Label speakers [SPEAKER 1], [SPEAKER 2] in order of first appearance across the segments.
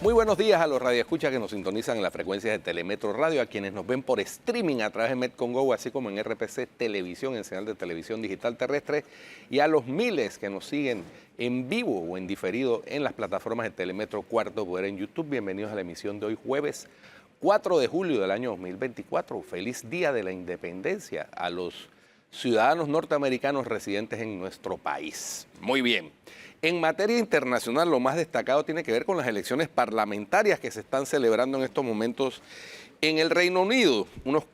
[SPEAKER 1] Muy buenos días a los radioescuchas que nos sintonizan en las frecuencias de Telemetro Radio, a quienes nos ven por streaming a través de Metcon Go, así como en RPC Televisión, en señal de televisión digital terrestre, y a los miles que nos siguen en vivo o en diferido en las plataformas de Telemetro Cuarto Poder en YouTube. Bienvenidos a la emisión de hoy, jueves 4 de julio del año 2024. Feliz Día de la Independencia a los ciudadanos norteamericanos residentes en nuestro país. Muy bien. En materia internacional, lo más destacado tiene que ver con las elecciones parlamentarias que se están celebrando en estos momentos en el Reino Unido.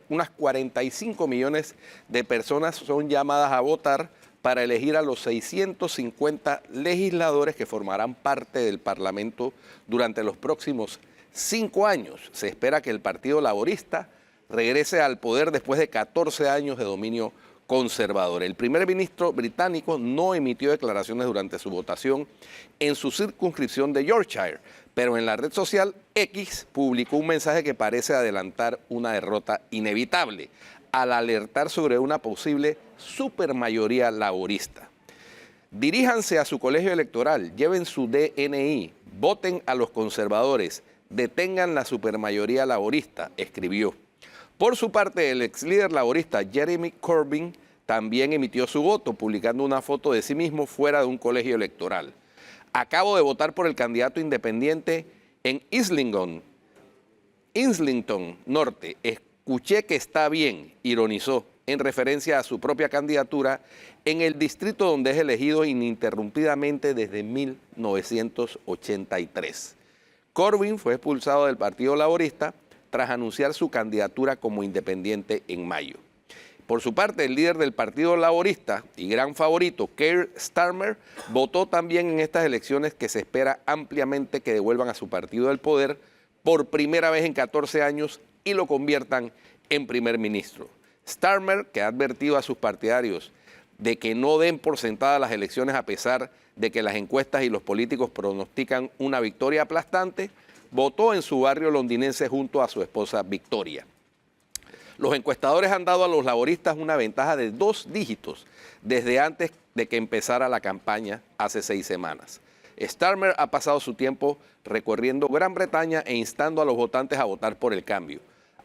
[SPEAKER 1] Unas 45 millones de personas son llamadas a votar para elegir a los 650 legisladores que formarán parte del Parlamento durante los próximos 5 años. Se espera que el Partido Laborista regrese al poder después de 14 años de dominio conservador. El primer ministro británico no emitió declaraciones durante su votación en su circunscripción de Yorkshire, pero en la red social X publicó un mensaje que parece adelantar una derrota inevitable, al alertar sobre una posible supermayoría laborista. Diríjanse a su colegio electoral, lleven su DNI, voten a los conservadores, detengan la supermayoría laborista, escribió. Por su parte, el ex líder laborista Jeremy Corbyn también emitió su voto, publicando una foto de sí mismo fuera de un colegio electoral. Acabo de votar por el candidato independiente en Islington Norte. Escuché que está bien, ironizó, en referencia a su propia candidatura en el distrito donde es elegido ininterrumpidamente desde 1983. Corbyn fue expulsado del Partido Laborista tras anunciar su candidatura como independiente en mayo. Por su parte, el líder del Partido Laborista y gran favorito, Keir Starmer, votó también en estas elecciones que se espera ampliamente que devuelvan a su partido el poder por primera vez en 14 años y lo conviertan en primer ministro. Starmer, que ha advertido a sus partidarios de que no den por sentadas las elecciones a pesar de que las encuestas y los políticos pronostican una victoria aplastante, votó en su barrio londinense junto a su esposa Victoria. Los encuestadores han dado a los laboristas una ventaja de 2 dígitos desde antes de que empezara la campaña hace 6 semanas. Starmer ha pasado su tiempo recorriendo Gran Bretaña e instando a los votantes a votar por el cambio.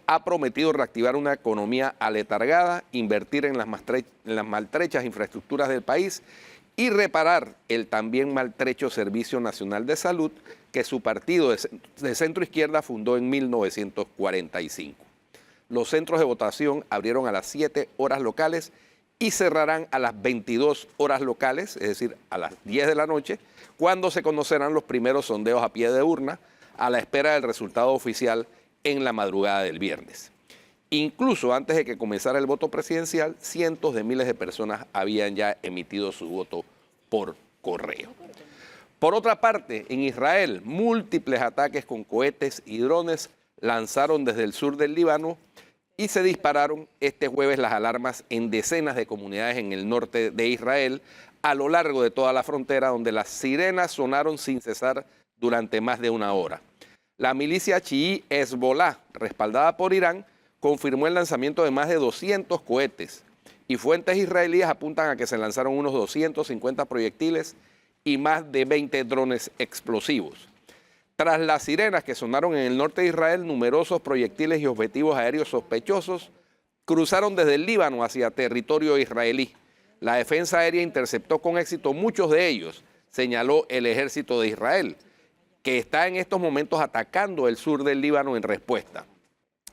[SPEAKER 1] Ha prometido reactivar una economía aletargada, invertir en las maltrechas infraestructuras del país y reparar el también maltrecho Servicio Nacional de Salud que su partido de centro izquierda fundó en 1945. Los centros de votación abrieron a las 7 horas locales y cerrarán a las 22 horas locales, es decir, a las 10 de la noche, cuando se conocerán los primeros sondeos a pie de urna a la espera del resultado oficial en la madrugada del viernes. Incluso antes de que comenzara el voto presidencial, cientos de miles de personas habían ya emitido su voto por correo. Por otra parte, en Israel, múltiples ataques con cohetes y drones lanzaron desde el sur del Líbano y se dispararon este jueves las alarmas en decenas de comunidades en el norte de Israel a lo largo de toda la frontera, donde las sirenas sonaron sin cesar durante más de una hora. La milicia chií Hezbollah, respaldada por Irán, confirmó el lanzamiento de más de 200 cohetes y fuentes israelíes apuntan a que se lanzaron unos 250 proyectiles y más de 20 drones explosivos. Tras las sirenas que sonaron en el norte de Israel, numerosos proyectiles y objetivos aéreos sospechosos cruzaron desde el Líbano hacia territorio israelí. La defensa aérea interceptó con éxito muchos de ellos, señaló el ejército de Israel, que está en estos momentos atacando el sur del Líbano en respuesta.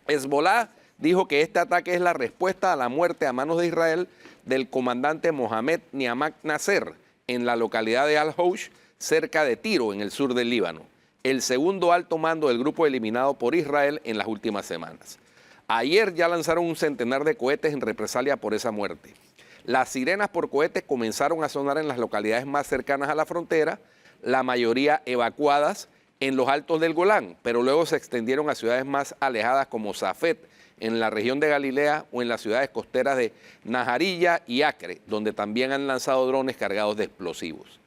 [SPEAKER 1] Hezbollah dijo que este ataque es la respuesta a la muerte a manos de Israel del comandante Mohamed Niamak Nasser en la localidad de Al-Housh, cerca de Tiro, en el sur del Líbano, el segundo alto mando del grupo eliminado por Israel en las últimas semanas. Ayer ya lanzaron un centenar de cohetes en represalia por esa muerte. Las sirenas por cohetes comenzaron a sonar en las localidades más cercanas a la frontera, la mayoría evacuadas en los altos del Golán, pero luego se extendieron a ciudades más alejadas como Safed, en la región de Galilea, o en las ciudades costeras de Najarilla y Acre, donde también han lanzado drones cargados de explosivos.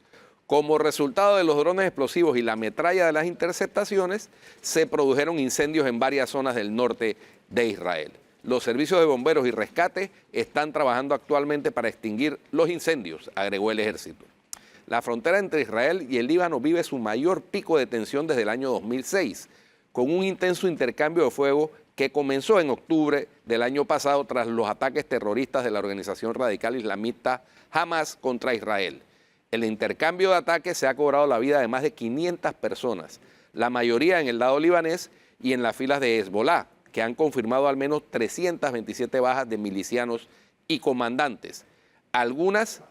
[SPEAKER 1] Como resultado de los drones explosivos y la metralla de las interceptaciones, se produjeron incendios en varias zonas del norte de Israel. Los servicios de bomberos y rescate están trabajando actualmente para extinguir los incendios, agregó el ejército. la frontera entre Israel y el Líbano vive su mayor pico de tensión desde el año 2006, con un intenso intercambio de fuego que comenzó en octubre del año pasado tras los ataques terroristas de la organización radical islamista Hamas contra Israel. El intercambio de ataques se ha cobrado la vida de más de 500 personas, la mayoría en el lado libanés y en las filas de Hezbollah, que han confirmado al menos 327 bajas de milicianos y comandantes, algunas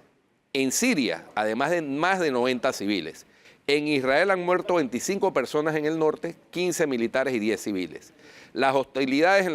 [SPEAKER 1] en Siria, además de más de 90 civiles. En Israel han muerto 25 personas en el norte, 15 militares y 10 civiles. Las hostilidades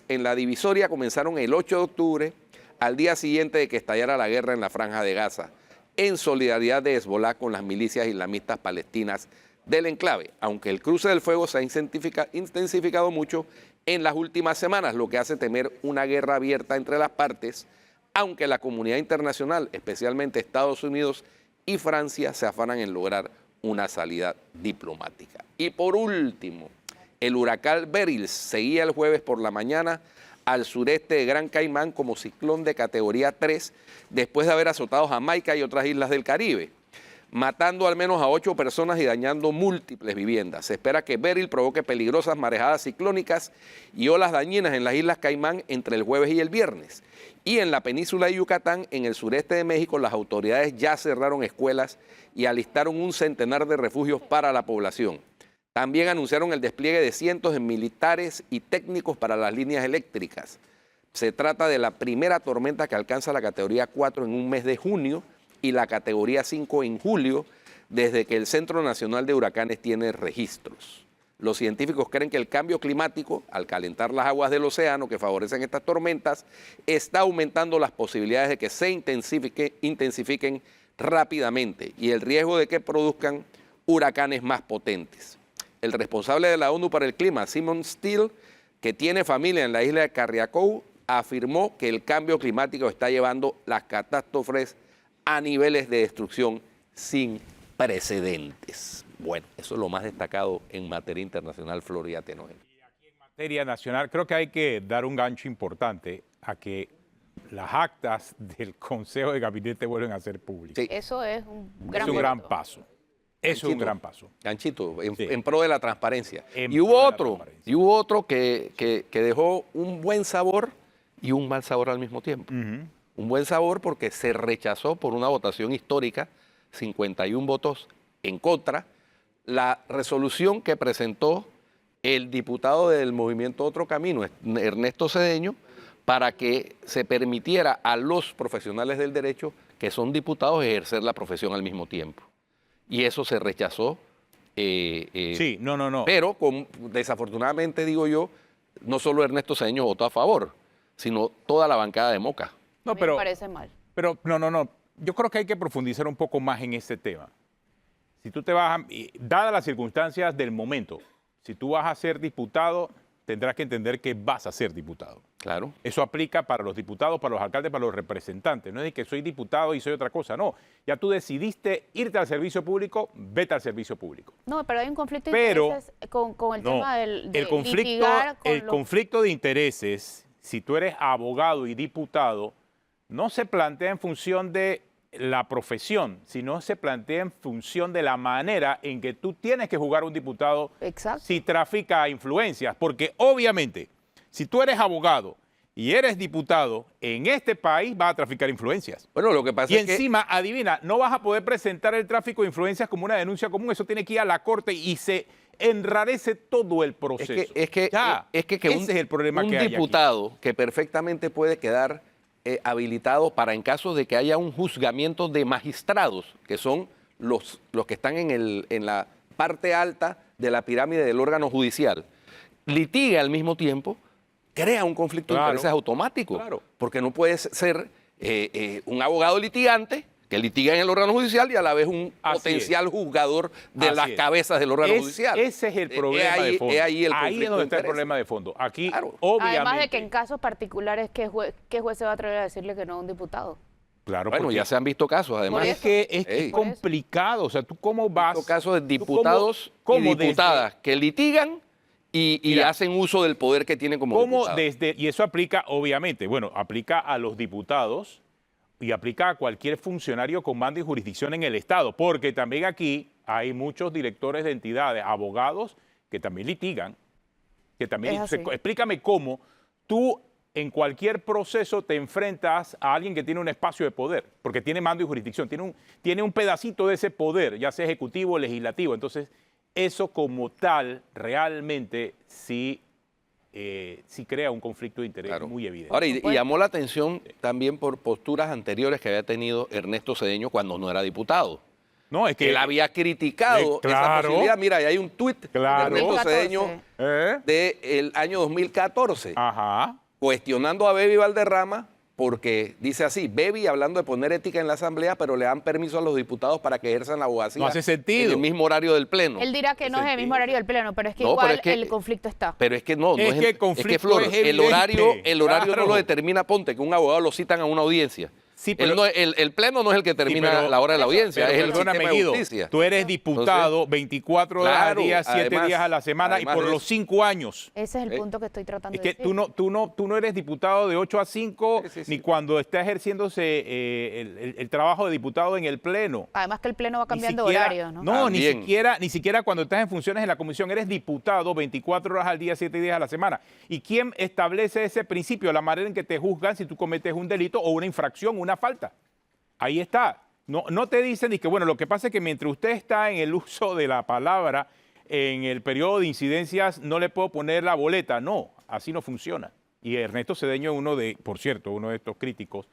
[SPEAKER 1] en la divisoria comenzaron el 8 de octubre, al día siguiente de que estallara la guerra en la Franja de Gaza, en solidaridad de Hezbollah con las milicias islamistas palestinas del enclave, aunque el cruce del fuego se ha intensificado mucho en las últimas semanas, lo que hace temer una guerra abierta entre las partes, aunque la comunidad internacional, especialmente Estados Unidos y Francia, se afanan en lograr una salida diplomática. Y por último, el huracán Beryl seguía el jueves por la mañana al sureste de Gran Caimán como ciclón de categoría 3, después de haber azotado Jamaica y otras islas del Caribe, matando al menos a 8 personas y dañando múltiples viviendas. Se espera que Beryl provoque peligrosas marejadas ciclónicas y olas dañinas en las Islas Caimán entre el jueves y el viernes. Y en la península de Yucatán, en el sureste de México, las autoridades ya cerraron escuelas y alistaron un centenar de refugios para la población. También anunciaron el despliegue de cientos de militares y técnicos para las líneas eléctricas. Se trata de la primera tormenta que alcanza la categoría 4 en un mes de junio y la categoría 5 en julio, desde que el Centro Nacional de Huracanes tiene registros. Los científicos creen que el cambio climático, al calentar las aguas del océano que favorecen estas tormentas, está aumentando las posibilidades de que se intensifiquen rápidamente y el riesgo de que produzcan huracanes más potentes. El responsable de la ONU para el Clima, Simon Steele, que tiene familia en la isla de Carriacou, afirmó que el cambio climático está llevando las catástrofes a niveles de destrucción sin precedentes. Bueno, eso es lo más destacado en materia internacional, Florida Tenoel.
[SPEAKER 2] Y aquí en materia nacional, creo que hay que dar un gancho importante a que las actas del Consejo de Gabinete vuelven a ser públicas.
[SPEAKER 3] Sí. Eso es un
[SPEAKER 2] gran paso. Eso es un gran paso.
[SPEAKER 1] Ganchito, en pro de la transparencia. Y hubo otro que dejó un buen sabor y un mal sabor al mismo tiempo. Un buen sabor porque se rechazó por una votación histórica, 51 votos en contra, la resolución que presentó el diputado del movimiento Otro Camino, Ernesto Cedeño, para que se permitiera a los profesionales del derecho que son diputados ejercer la profesión al mismo tiempo. Y eso se rechazó.
[SPEAKER 2] Sí, no.
[SPEAKER 1] Pero desafortunadamente, digo yo, no solo Ernesto Cedeño votó a favor, sino toda la bancada de Moca.
[SPEAKER 3] No, pero me parece mal.
[SPEAKER 2] Pero no. Yo creo que hay que profundizar un poco más en este tema. Si tú te vas dadas las circunstancias del momento, si tú vas a ser diputado, tendrás que entender que vas a ser diputado.
[SPEAKER 1] Claro.
[SPEAKER 2] Eso aplica para los diputados, para los alcaldes, para los representantes. No es de que soy diputado y soy otra cosa, no. Ya tú decidiste irte al servicio público, vete al servicio público.
[SPEAKER 3] No, pero hay un conflicto de intereses con el tema del
[SPEAKER 2] conflicto de intereses, si tú eres abogado y diputado, no se plantea en función de la profesión, sino se plantea en función de la manera en que tú tienes que jugar un diputado.
[SPEAKER 3] Exacto.
[SPEAKER 2] Si trafica influencias, porque obviamente si tú eres abogado y eres diputado, en este país vas a traficar influencias.
[SPEAKER 1] Bueno, lo que pasa es que...
[SPEAKER 2] Y encima, adivina, no vas a poder presentar el tráfico de influencias como una denuncia común, eso tiene que ir a la corte y se enrarece todo el proceso.
[SPEAKER 1] Es que
[SPEAKER 2] ese es el problema que hay aquí.
[SPEAKER 1] Un diputado que perfectamente puede quedar habilitado para en caso de que haya un juzgamiento de magistrados, que son los que están en la parte alta de la pirámide del órgano judicial, litiga al mismo tiempo, crea un conflicto de intereses automático, porque no puedes ser un abogado litigante que litiga en el órgano judicial y a la vez un potencial juzgador de las cabezas del órgano judicial.
[SPEAKER 2] Ese es el problema de fondo. Ahí es donde está el problema de fondo. Aquí, obviamente...
[SPEAKER 3] Además de que en casos particulares, ¿qué juez se va a atrever a decirle que no a un diputado?
[SPEAKER 2] Claro,
[SPEAKER 1] bueno, ya se han visto casos, además.
[SPEAKER 2] Es que es complicado. O sea, ¿tú cómo vas...?
[SPEAKER 1] He visto casos de diputados y diputadas que litigan y hacen uso del poder que tienen como diputados.
[SPEAKER 2] Y eso aplica, obviamente, bueno, aplica a los diputados, y aplica a cualquier funcionario con mando y jurisdicción en el Estado, porque también aquí hay muchos directores de entidades, abogados que también litigan, que también...
[SPEAKER 3] Es así.
[SPEAKER 2] Explícame cómo tú en cualquier proceso te enfrentas a alguien que tiene un espacio de poder, porque tiene mando y jurisdicción, tiene un pedacito de ese poder, ya sea ejecutivo o legislativo. Entonces, eso como tal realmente sí crea un conflicto de interés
[SPEAKER 1] Claro.
[SPEAKER 2] muy evidente.
[SPEAKER 1] Ahora, y llamó la atención también por posturas anteriores que había tenido Ernesto Cedeño cuando no era diputado.
[SPEAKER 2] No, es que
[SPEAKER 1] Él había criticado esa
[SPEAKER 2] claro.
[SPEAKER 1] posibilidad. Mira, ahí hay un tuit
[SPEAKER 2] Claro.
[SPEAKER 1] de Ernesto
[SPEAKER 3] 2014.
[SPEAKER 1] Cedeño del año 2014,
[SPEAKER 2] Ajá.
[SPEAKER 1] cuestionando a Bebi Valderrama porque dice así, Bebi hablando de poner ética en la Asamblea, pero le dan permiso a los diputados para que ejerzan la abogacía
[SPEAKER 2] No hace sentido.
[SPEAKER 1] en el mismo horario del Pleno.
[SPEAKER 3] Él dirá que no es el mismo horario del Pleno, pero es que
[SPEAKER 1] No, pero
[SPEAKER 3] igual
[SPEAKER 1] es que-
[SPEAKER 3] el conflicto está.
[SPEAKER 1] Pero es que no,
[SPEAKER 2] Es que el
[SPEAKER 1] es
[SPEAKER 2] conflicto
[SPEAKER 1] que Flor,
[SPEAKER 2] es
[SPEAKER 1] el horario
[SPEAKER 2] evidente,
[SPEAKER 1] no
[SPEAKER 2] claro.
[SPEAKER 1] lo determina, ponte, que un abogado lo citan a una audiencia.
[SPEAKER 2] Sí, pero-
[SPEAKER 1] el Pleno no es el que termina
[SPEAKER 2] pero-
[SPEAKER 1] la hora de la audiencia,
[SPEAKER 2] Pero
[SPEAKER 1] es el
[SPEAKER 2] perdóname,
[SPEAKER 1] sistema de
[SPEAKER 2] Guido,
[SPEAKER 1] justicia.
[SPEAKER 2] tú eres diputado 24 horas
[SPEAKER 1] Claro,
[SPEAKER 2] al día, 7
[SPEAKER 1] además-
[SPEAKER 2] días a la semana y
[SPEAKER 1] además
[SPEAKER 2] por
[SPEAKER 1] de
[SPEAKER 2] los
[SPEAKER 1] eso.
[SPEAKER 2] 5 años.
[SPEAKER 3] Ese es el punto que estoy tratando
[SPEAKER 2] Es
[SPEAKER 3] de
[SPEAKER 2] que
[SPEAKER 3] decir.
[SPEAKER 2] tú no eres diputado de 8 a 5
[SPEAKER 1] Sí.
[SPEAKER 2] ni cuando está ejerciéndose el trabajo de diputado en el Pleno.
[SPEAKER 3] Además que el Pleno va
[SPEAKER 2] Ni
[SPEAKER 3] cambiando
[SPEAKER 2] siquiera-
[SPEAKER 3] horarios, ¿no?
[SPEAKER 2] No, ni
[SPEAKER 1] También.
[SPEAKER 2] siquiera cuando estás en funciones en la comisión eres diputado 24 horas al día, 7 días a la semana. ¿Y quién establece ese principio? La manera en que te juzgan si tú cometes un delito o una infracción, una falta. Ahí está. No te dicen ni que, bueno, lo que pasa es que mientras usted está en el uso de la palabra, en el periodo de incidencias, no le puedo poner la boleta. No, así no funciona. Y Ernesto Cedeño es por cierto, uno de estos críticos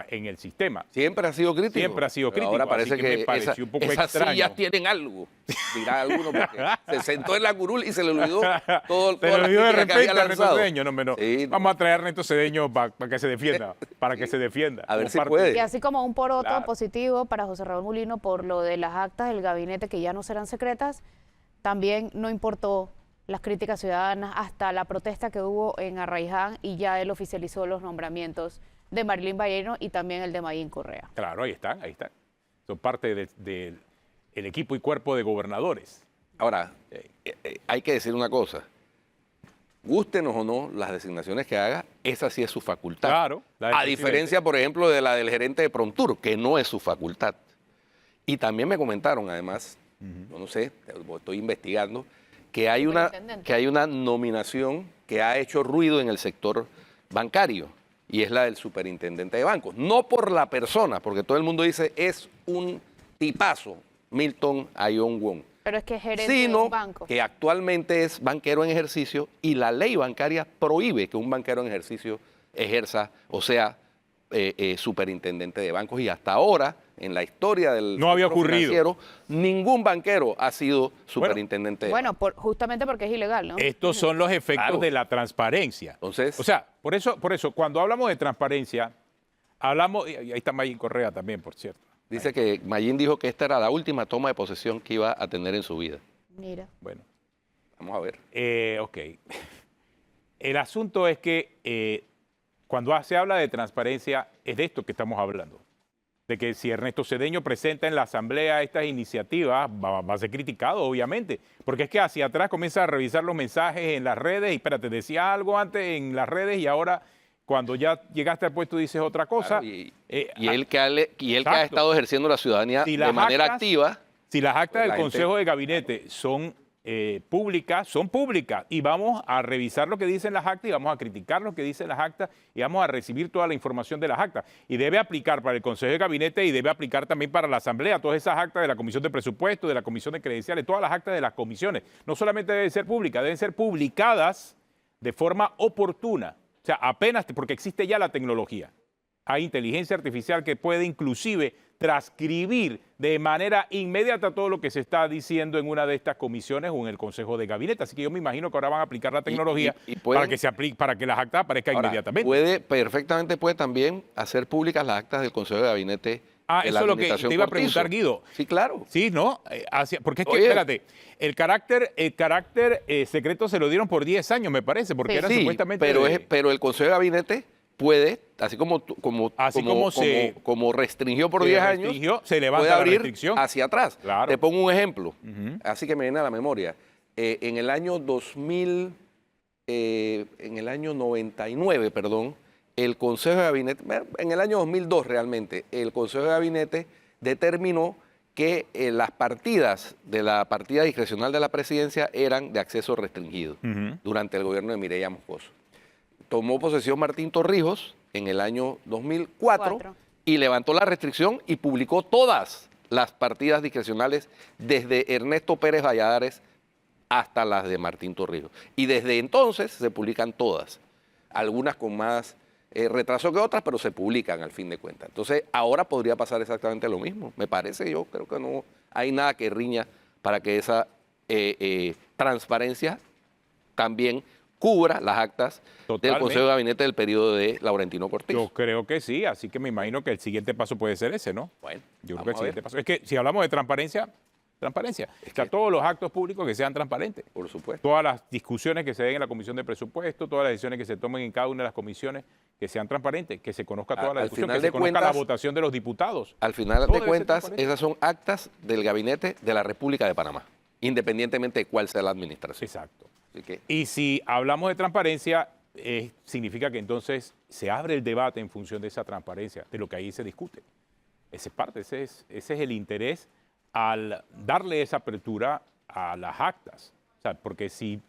[SPEAKER 2] en el sistema.
[SPEAKER 1] Siempre ha sido crítico.
[SPEAKER 2] Siempre ha sido
[SPEAKER 1] Pero
[SPEAKER 2] crítico,
[SPEAKER 1] Ahora parece
[SPEAKER 2] así que me pareció un poco
[SPEAKER 1] esas
[SPEAKER 2] extraño.
[SPEAKER 1] sillas tienen algo, dirá alguno, porque se sentó en la curul y se le olvidó
[SPEAKER 2] Te
[SPEAKER 1] toda
[SPEAKER 2] lo
[SPEAKER 1] la
[SPEAKER 2] digo de
[SPEAKER 1] crítica que
[SPEAKER 2] repente
[SPEAKER 1] había
[SPEAKER 2] Ernesto
[SPEAKER 1] lanzado.
[SPEAKER 2] Cedeño. No.
[SPEAKER 1] Sí, no.
[SPEAKER 2] Vamos a traer a Ernesto Cedeño para que se defienda. Para que se defienda.
[SPEAKER 1] A ver
[SPEAKER 2] como
[SPEAKER 1] si
[SPEAKER 2] parte-
[SPEAKER 1] puede.
[SPEAKER 3] Y así como un poroto
[SPEAKER 2] Claro.
[SPEAKER 3] positivo para José Raúl Mulino por lo de las actas del gabinete que ya no serán secretas, también no importó las críticas ciudadanas hasta la protesta que hubo en Arraiján y ya él oficializó los nombramientos de Marilyn Balleno y también el de Mayín Correa.
[SPEAKER 2] Claro, ahí están. Son parte del equipo y cuerpo de gobernadores.
[SPEAKER 1] Ahora, hay que decir una cosa. Gústenos o no las designaciones que haga, esa sí es su facultad.
[SPEAKER 2] Claro, la del
[SPEAKER 1] A
[SPEAKER 2] presidente.
[SPEAKER 1] diferencia, por ejemplo, de la del gerente de Prontur, que no es su facultad. Y también me comentaron, además, yo no sé, estoy investigando, que hay una nominación que ha hecho ruido en el sector bancario, y es la del superintendente de bancos. No por la persona, porque todo el mundo dice es un tipazo, Milton Ayon Wong,
[SPEAKER 3] Pero es que es gerente de
[SPEAKER 1] sino
[SPEAKER 3] un banco.
[SPEAKER 1] que actualmente es banquero en ejercicio y la ley bancaria prohíbe que un banquero en ejercicio ejerza, o sea, superintendente de bancos. Y hasta ahora, en la historia del
[SPEAKER 2] No había
[SPEAKER 1] sector
[SPEAKER 2] ocurrido.
[SPEAKER 1] financiero, ningún banquero ha sido superintendente de
[SPEAKER 3] Bueno, justamente porque es ilegal, ¿no?
[SPEAKER 2] Estos son los efectos
[SPEAKER 1] Claro.
[SPEAKER 2] de la transparencia.
[SPEAKER 1] Entonces-
[SPEAKER 2] o sea, por eso, cuando hablamos de transparencia, hablamos, y ahí está Mayín Correa también, por cierto.
[SPEAKER 1] Dice que Mayín dijo que esta era la última toma de posesión que iba a tener en su vida.
[SPEAKER 3] Mira.
[SPEAKER 2] Bueno,
[SPEAKER 1] Vamos a ver.
[SPEAKER 2] ok. El asunto es que cuando se habla de transparencia, es de esto que estamos hablando. De que si Ernesto Cedeño presenta en la Asamblea estas iniciativas, va a ser criticado, obviamente. Porque es que hacia atrás comienza a revisar los mensajes en las redes y espérate, decía algo antes en las redes y ahora cuando ya llegaste al puesto dices otra cosa.
[SPEAKER 1] Claro, y
[SPEAKER 2] ah,
[SPEAKER 1] él que ha
[SPEAKER 2] exacto.
[SPEAKER 1] estado ejerciendo la ciudadanía
[SPEAKER 2] Si
[SPEAKER 1] de
[SPEAKER 2] las
[SPEAKER 1] manera
[SPEAKER 2] actas-
[SPEAKER 1] activa.
[SPEAKER 2] Si las actas
[SPEAKER 1] Pues
[SPEAKER 2] del
[SPEAKER 1] la gente-
[SPEAKER 2] Consejo de Gabinete son públicas y vamos a revisar lo que dicen las actas y vamos a criticar lo que dicen las actas y vamos a recibir toda la información de las actas. Y debe aplicar para el Consejo de Gabinete y debe aplicar también para la Asamblea, todas esas actas de la Comisión de Presupuesto, de la Comisión de Credenciales, todas las actas de las comisiones. No solamente deben ser públicas, deben ser publicadas de forma oportuna. O sea, porque existe ya la tecnología. Hay inteligencia artificial que puede inclusive transcribir de manera inmediata todo lo que se está diciendo en una de estas comisiones o en el Consejo de Gabinete. Así que yo me imagino que ahora van a aplicar la tecnología
[SPEAKER 1] y pueden-
[SPEAKER 2] para que las actas aparezcan
[SPEAKER 1] Ahora,
[SPEAKER 2] inmediatamente.
[SPEAKER 1] perfectamente puede también hacer públicas las actas del Consejo de Gabinete. de la
[SPEAKER 2] Eso es lo que
[SPEAKER 1] administración
[SPEAKER 2] te iba a
[SPEAKER 1] Cortizo.
[SPEAKER 2] preguntar, Guido.
[SPEAKER 1] Sí, claro.
[SPEAKER 2] Sí, ¿no? Porque es que,
[SPEAKER 1] Oye.
[SPEAKER 2] espérate, el carácter secreto se lo dieron por 10 años, me parece, porque
[SPEAKER 3] Sí.
[SPEAKER 2] era
[SPEAKER 1] Sí,
[SPEAKER 2] supuestamente...
[SPEAKER 1] pero el Consejo de Gabinete puede, así como restringió por
[SPEAKER 2] se
[SPEAKER 1] 10 años,
[SPEAKER 2] restringió, se levanta
[SPEAKER 1] puede
[SPEAKER 2] la
[SPEAKER 1] abrir
[SPEAKER 2] restricción.
[SPEAKER 1] hacia atrás.
[SPEAKER 2] Claro.
[SPEAKER 1] Te pongo un ejemplo,
[SPEAKER 2] Ujú.
[SPEAKER 1] así que me viene a la memoria. En el año 99, perdón, el Consejo de Gabinete, en el año 2002 realmente, el Consejo de Gabinete determinó que las partidas de la partida discrecional de la presidencia eran de acceso restringido durante el gobierno de Mireya Moscoso. Tomó posesión Martín Torrijos en el año 2004 y levantó la restricción y publicó todas las partidas discrecionales desde Ernesto Pérez Valladares hasta las de Martín Torrijos. Y desde entonces se publican todas, algunas con más retraso que otras, pero se publican al fin de cuentas. Entonces, ahora podría pasar exactamente lo mismo. Me parece, yo creo que no hay nada que riña para que esa transparencia también cubra las actas del Consejo de Gabinete del periodo de Laurentino Cortizo.
[SPEAKER 2] Yo creo que sí, así que me imagino que el siguiente paso puede ser ese, ¿no?
[SPEAKER 1] Bueno,
[SPEAKER 2] yo creo que el siguiente paso es que si hablamos de transparencia, o sea, todos los actos públicos que sean transparentes.
[SPEAKER 1] Por supuesto.
[SPEAKER 2] Todas las discusiones que se den en la Comisión de Presupuesto, todas las decisiones que se tomen en cada una de las comisiones, que sean transparentes, que se conozca toda la discusión, que se conozca la votación de los diputados.
[SPEAKER 1] Al final de cuentas, esas son actas del Gabinete de la República de Panamá, independientemente de cuál sea la administración.
[SPEAKER 2] Exacto. Y si hablamos de transparencia, significa que entonces se abre el debate en función de esa transparencia, de lo que ahí se discute. Esa es parte, ese es el interés al darle esa apertura a las actas. O sea, porque si...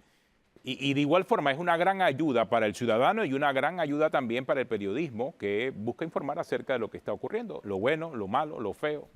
[SPEAKER 2] Y de igual forma es una gran ayuda para el ciudadano y una gran ayuda también para el periodismo que busca informar acerca de lo que está ocurriendo, lo bueno, lo malo, lo feo.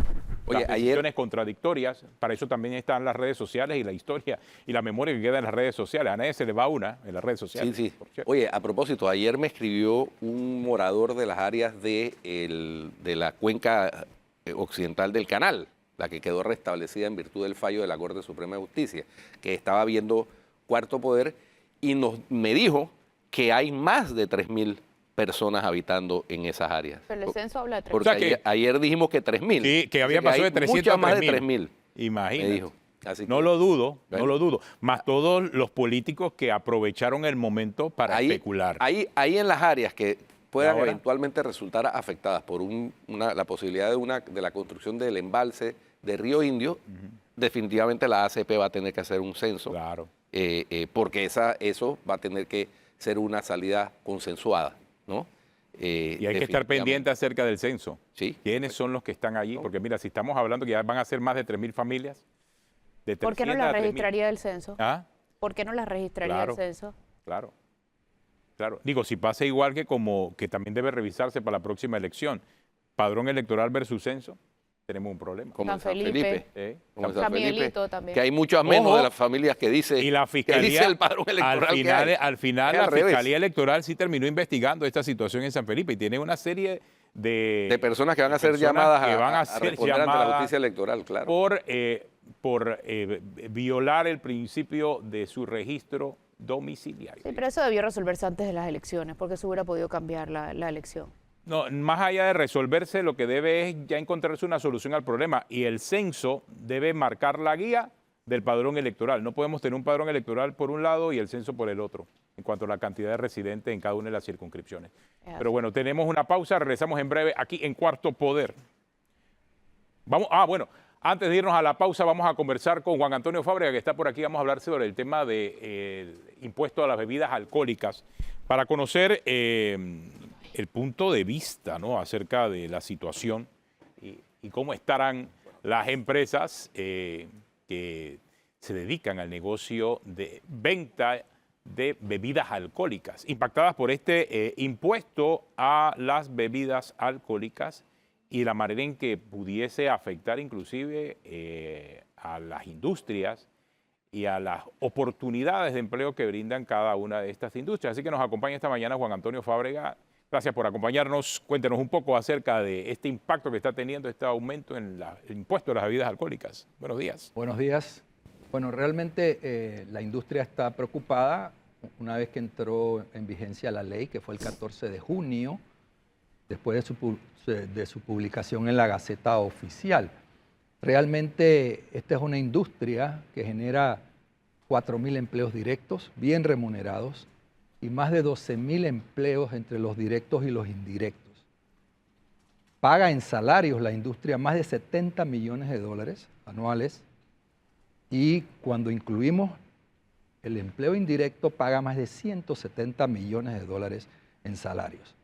[SPEAKER 1] Oye,
[SPEAKER 2] las decisiones contradictorias, para eso también están las redes sociales y la historia y la memoria que queda en las redes sociales. A nadie se le va una en las redes sociales.
[SPEAKER 1] Sí, sí. Oye, a propósito, ayer me escribió un morador de las áreas de la cuenca occidental del canal, la que quedó restablecida en virtud del fallo de la Corte Suprema de Justicia, que estaba viendo Cuarto Poder, y me dijo que hay más de 3.000 personas habitando en esas áreas.
[SPEAKER 3] Pero el censo habla de 3.000.
[SPEAKER 1] Porque o sea, ayer dijimos que 3.000.
[SPEAKER 2] Sí, que había pasado de 300 a 3.000.
[SPEAKER 1] Más de 3.000.
[SPEAKER 2] Imagínate.
[SPEAKER 1] Me dijo. Así
[SPEAKER 2] no lo dudo, no lo dudo. Más todos los políticos que aprovecharon el momento para especular.
[SPEAKER 1] Ahí en las áreas que puedan eventualmente resultar afectadas por la posibilidad de la construcción del embalse de Río Indio, definitivamente la ACP va a tener que hacer un censo.
[SPEAKER 2] Claro.
[SPEAKER 1] Porque eso va a tener que ser una salida consensuada, ¿no?
[SPEAKER 2] Y hay que estar pendiente acerca del censo.
[SPEAKER 1] ¿Sí?
[SPEAKER 2] ¿Quiénes son los que están allí? Porque mira, si estamos hablando que ya van a ser más de 3.000 familias.
[SPEAKER 3] ¿Por qué no las registraría el censo?
[SPEAKER 2] ¿Ah?
[SPEAKER 3] ¿Por qué no las registraría el censo?
[SPEAKER 2] Claro. Digo, si pasa igual que también debe revisarse para la próxima elección, padrón electoral versus censo, tenemos un problema.
[SPEAKER 1] Como San Felipe.
[SPEAKER 3] Como San Felipe, también.
[SPEAKER 1] Que hay muchas menos de las familias que dice,
[SPEAKER 2] y la fiscalía,
[SPEAKER 1] que dice el padrón electoral.
[SPEAKER 2] Al final la Fiscalía Electoral sí terminó investigando esta situación en San Felipe y tiene una serie de
[SPEAKER 1] personas que van a ser llamadas a responder ante la justicia electoral, claro.
[SPEAKER 2] Por violar el principio de su registro domiciliario.
[SPEAKER 3] Sí, pero eso debió resolverse antes de las elecciones, porque eso hubiera podido cambiar la elección.
[SPEAKER 2] No, más allá de resolverse, lo que debe es ya encontrarse una solución al problema y el censo debe marcar la guía del padrón electoral. No podemos tener un padrón electoral por un lado y el censo por el otro, en cuanto a la cantidad de residentes en cada una de las circunscripciones. Pero bueno, tenemos una pausa, regresamos en breve aquí en Cuarto Poder. Antes de irnos a la pausa vamos a conversar con Juan Antonio Fábrega, que está por aquí. Vamos a hablar sobre el tema del impuesto a las bebidas alcohólicas, para conocer el punto de vista, ¿no?, acerca de la situación y cómo estarán las empresas que se dedican al negocio de venta de bebidas alcohólicas, impactadas por este impuesto a las bebidas alcohólicas y la manera en que pudiese afectar inclusive a las industrias y a las oportunidades de empleo que brindan cada una de estas industrias. Así que nos acompaña esta mañana Juan Antonio Fábrega. Gracias por acompañarnos. Cuéntenos un poco acerca de este impacto que está teniendo este aumento en el impuesto a las bebidas alcohólicas. Buenos días.
[SPEAKER 4] Buenos días. Bueno, realmente la industria está preocupada una vez que entró en vigencia la ley, que fue el 14 de junio, después de su publicación en la Gaceta Oficial. Realmente esta es una industria que genera 4.000 empleos directos, bien remunerados, y más de 12.000 empleos entre los directos y los indirectos. Paga en salarios la industria más de 70 millones de dólares anuales, y cuando incluimos el empleo indirecto paga más de 170 millones de dólares en salarios.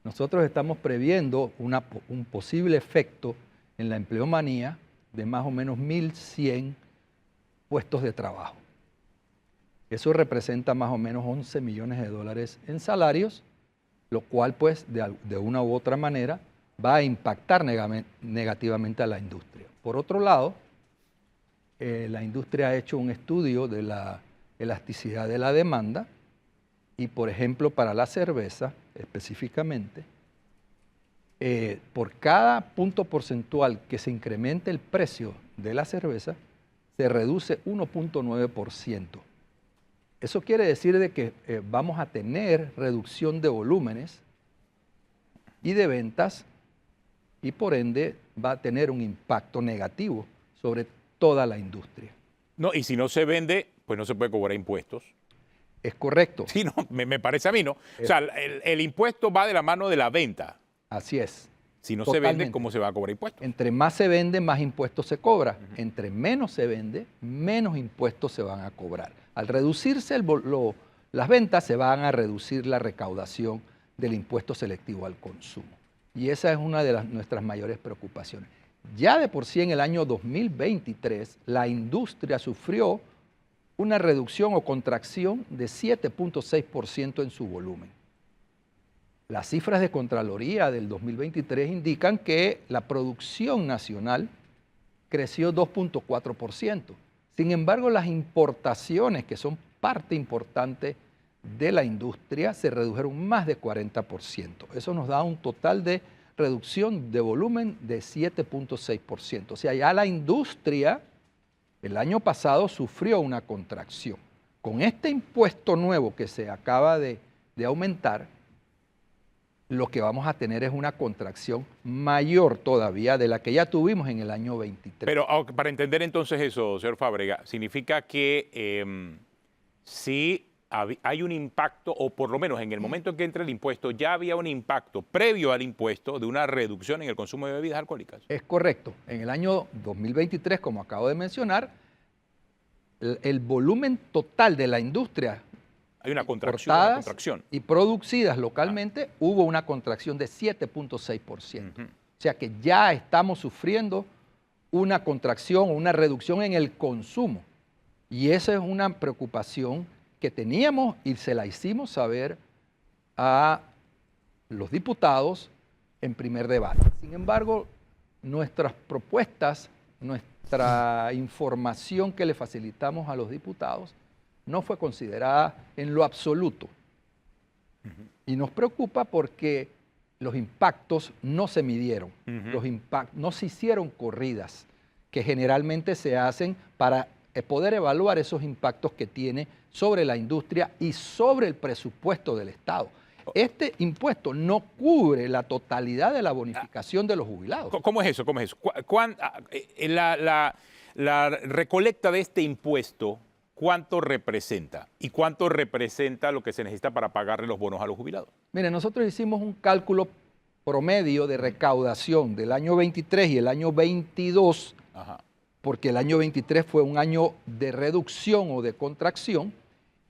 [SPEAKER 4] nosotros estamos previendo un posible efecto en la empleomanía de más o menos 1.100 puestos de trabajo. Eso representa más o menos 11 millones de dólares en salarios, lo cual pues de una u otra manera va a impactar negativamente a la industria. Por otro lado, la industria ha hecho un estudio de la elasticidad de la demanda y, por ejemplo, para la cerveza específicamente, por cada punto porcentual que se incremente el precio de la cerveza, se reduce 1.9%. Eso quiere decir de que vamos a tener reducción de volúmenes y de ventas y por ende va a tener un impacto negativo sobre toda la industria.
[SPEAKER 2] No, y si no se vende, pues no se puede cobrar impuestos.
[SPEAKER 4] Es correcto.
[SPEAKER 2] Sí, no, me parece a mí, ¿no? O sea, el impuesto va de la mano de la venta.
[SPEAKER 4] Así es.
[SPEAKER 2] Si no se vende, ¿cómo se va a cobrar impuestos?
[SPEAKER 4] Entre más se vende, más impuestos se cobra. Entre menos se vende, menos impuestos se van a cobrar. Al reducirse las ventas, se van a reducir la recaudación del impuesto selectivo al consumo. Y esa es una de nuestras mayores preocupaciones. Ya de por sí en el año 2023, la industria sufrió una reducción o contracción de 7.6% en su volumen. Las cifras de Contraloría del 2023 indican que la producción nacional creció 2.4%. Sin embargo, las importaciones, que son parte importante de la industria, se redujeron más de 40%. Eso nos da un total de reducción de volumen de 7.6%. O sea, ya la industria el año pasado sufrió una contracción. Con este impuesto nuevo que se acaba de aumentar, lo que vamos a tener es una contracción mayor todavía de la que ya tuvimos en el año 23.
[SPEAKER 2] Pero para entender entonces eso, señor Fábrega, significa que si hay un impacto, o por lo menos en el momento en que entra el impuesto, ya había un impacto previo al impuesto de una reducción en el consumo de bebidas alcohólicas.
[SPEAKER 4] Es correcto. En el año 2023, como acabo de mencionar, el volumen total de la industria
[SPEAKER 2] hay una contracción.
[SPEAKER 4] Y producidas localmente, hubo una contracción de 7.6%. O sea que ya estamos sufriendo una contracción o una reducción en el consumo. Y esa es una preocupación que teníamos y se la hicimos saber a los diputados en primer debate. Sin embargo, nuestras propuestas, nuestra información que le facilitamos a los diputados, no fue considerada en lo absoluto. Y nos preocupa porque los impactos no se midieron, no se hicieron corridas, que generalmente se hacen para poder evaluar esos impactos que tiene sobre la industria y sobre el presupuesto del Estado. Este impuesto no cubre la totalidad de la bonificación de los jubilados.
[SPEAKER 2] ¿Cómo es eso? ¿Cómo es eso? La recolecta de este impuesto, ¿cuánto representa? ¿Y cuánto representa lo que se necesita para pagarle los bonos a los jubilados?
[SPEAKER 4] Mire, nosotros hicimos un cálculo promedio de recaudación del año 23 y el año 22, porque el año 23 fue un año de reducción o de contracción,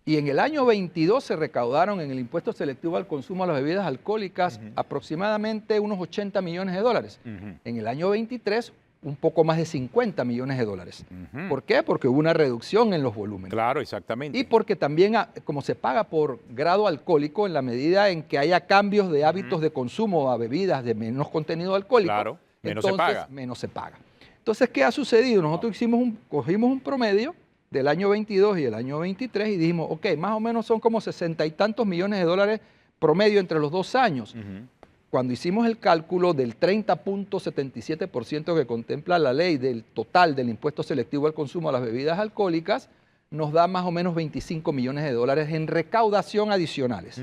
[SPEAKER 4] y en el año 22 se recaudaron en el impuesto selectivo al consumo a las bebidas alcohólicas aproximadamente unos 80 millones de dólares. En el año 23, un poco más de 50 millones de dólares. ¿Por qué? Porque hubo una reducción en los volúmenes.
[SPEAKER 2] Claro, exactamente.
[SPEAKER 4] Y porque también, como se paga por grado alcohólico, en la medida en que haya cambios de hábitos de consumo a bebidas de menos contenido alcohólico,
[SPEAKER 2] claro, menos
[SPEAKER 4] entonces,
[SPEAKER 2] se paga.
[SPEAKER 4] Menos se paga. Entonces, ¿qué ha sucedido? Nosotros cogimos un promedio del año 22 y el año 23 y dijimos, ok, más o menos son como 60 y tantos millones de dólares promedio entre los 2 años. Cuando hicimos el cálculo del 30.77% que contempla la ley del total del impuesto selectivo al consumo a las bebidas alcohólicas, nos da más o menos 25 millones de dólares en recaudación adicionales.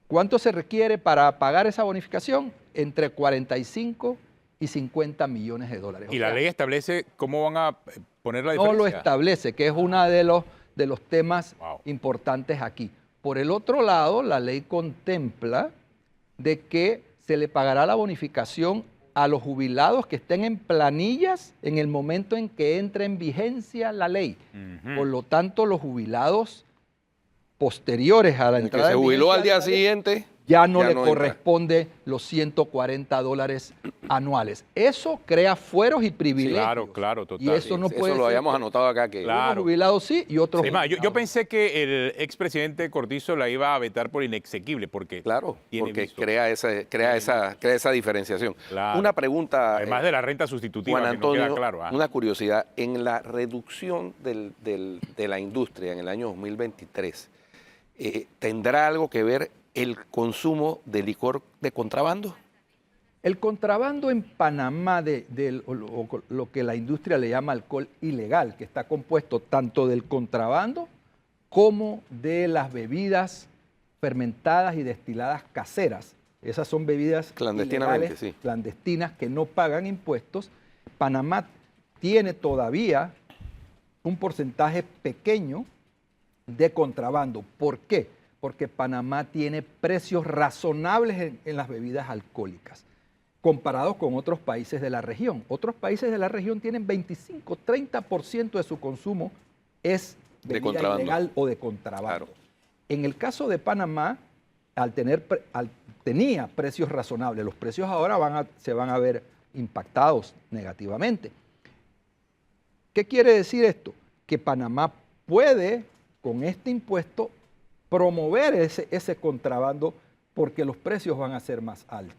[SPEAKER 4] ¿Cuánto se requiere para pagar esa bonificación? Entre 45 y 50 millones de dólares.
[SPEAKER 2] ¿Y la ley establece cómo van a poner la diferencia?
[SPEAKER 4] No lo establece, que es uno de los temas importantes aquí. Por el otro lado, la ley contempla de que se le pagará la bonificación a los jubilados que estén en planillas en el momento en que entre en vigencia la ley. Por lo tanto, los jubilados posteriores a la entrada
[SPEAKER 1] que se jubiló al día
[SPEAKER 4] siguiente, ya no
[SPEAKER 1] Ya
[SPEAKER 4] le
[SPEAKER 1] no entra.
[SPEAKER 4] corresponde los $140 anuales. Eso crea fueros y privilegios.
[SPEAKER 2] Claro, claro, total.
[SPEAKER 4] Y eso no
[SPEAKER 1] Sí,
[SPEAKER 4] puede
[SPEAKER 1] eso lo
[SPEAKER 4] ser
[SPEAKER 1] habíamos
[SPEAKER 4] que
[SPEAKER 1] anotado acá que
[SPEAKER 2] Claro.
[SPEAKER 4] unos jubilados sí y otros
[SPEAKER 2] Además, yo
[SPEAKER 4] jubilados
[SPEAKER 2] pensé que el expresidente Cortizo la iba a vetar por inexequible, porque
[SPEAKER 1] claro,
[SPEAKER 2] tiene
[SPEAKER 1] porque
[SPEAKER 2] visto.
[SPEAKER 1] crea esa diferenciación.
[SPEAKER 2] Claro.
[SPEAKER 1] Una pregunta,
[SPEAKER 2] Además de la renta sustitutiva,
[SPEAKER 1] Juan
[SPEAKER 2] que no queda
[SPEAKER 1] Antonio,
[SPEAKER 2] claro.
[SPEAKER 1] una curiosidad, en la reducción de la industria en el año 2023, ¿tendrá algo que ver el consumo de licor de contrabando?
[SPEAKER 4] El contrabando en Panamá lo que la industria le llama alcohol ilegal, que está compuesto tanto del contrabando como de las bebidas fermentadas y destiladas caseras. Esas son bebidas
[SPEAKER 1] Clandestinamente,
[SPEAKER 4] ilegales,
[SPEAKER 1] sí.
[SPEAKER 4] clandestinas que no pagan impuestos. Panamá tiene todavía un porcentaje pequeño de contrabando. ¿Por qué? Porque Panamá tiene precios razonables en las bebidas alcohólicas, comparados con otros países de la región. Otros países de la región tienen 25-30% de su consumo es
[SPEAKER 1] De
[SPEAKER 4] bebida
[SPEAKER 1] contrabando.
[SPEAKER 4] ilegal o de contrabando.
[SPEAKER 1] Claro.
[SPEAKER 4] En el caso de Panamá, tenía precios razonables. Los precios ahora se van a ver impactados negativamente. ¿Qué quiere decir esto? Que Panamá puede, con este impuesto, promover ese contrabando porque los precios van a ser más altos.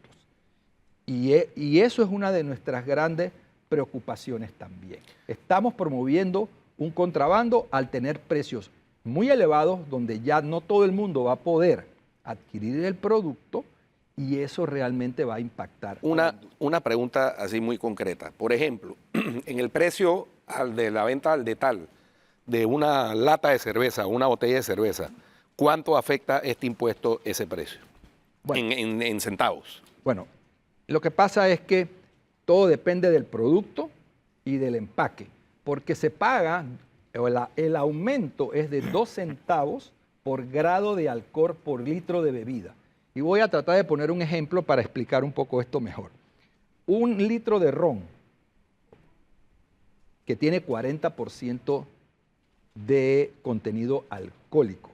[SPEAKER 4] Y eso es una de nuestras grandes preocupaciones también. Estamos promoviendo un contrabando al tener precios muy elevados donde ya no todo el mundo va a poder adquirir el producto y eso realmente va a impactar.
[SPEAKER 1] Una pregunta así muy concreta. Por ejemplo, en el precio de la venta al detal de una lata de cerveza, una botella de cerveza, ¿cuánto afecta este impuesto ese precio?
[SPEAKER 4] Bueno.
[SPEAKER 1] En centavos.
[SPEAKER 4] Bueno, lo que pasa es que todo depende del producto y del empaque, porque se paga, el aumento es de 2 centavos por grado de alcohol por litro de bebida. Y voy a tratar de poner un ejemplo para explicar un poco esto mejor. Un litro de ron que tiene 40% de contenido alcohólico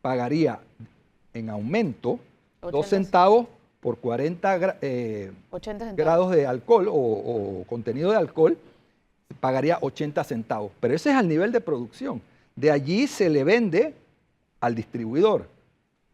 [SPEAKER 4] pagaría en aumento 2 centavos por 80
[SPEAKER 3] centavos.
[SPEAKER 4] grados de alcohol o contenido de alcohol, pagaría 80 centavos. Pero ese es al nivel de producción. De allí se le vende al distribuidor.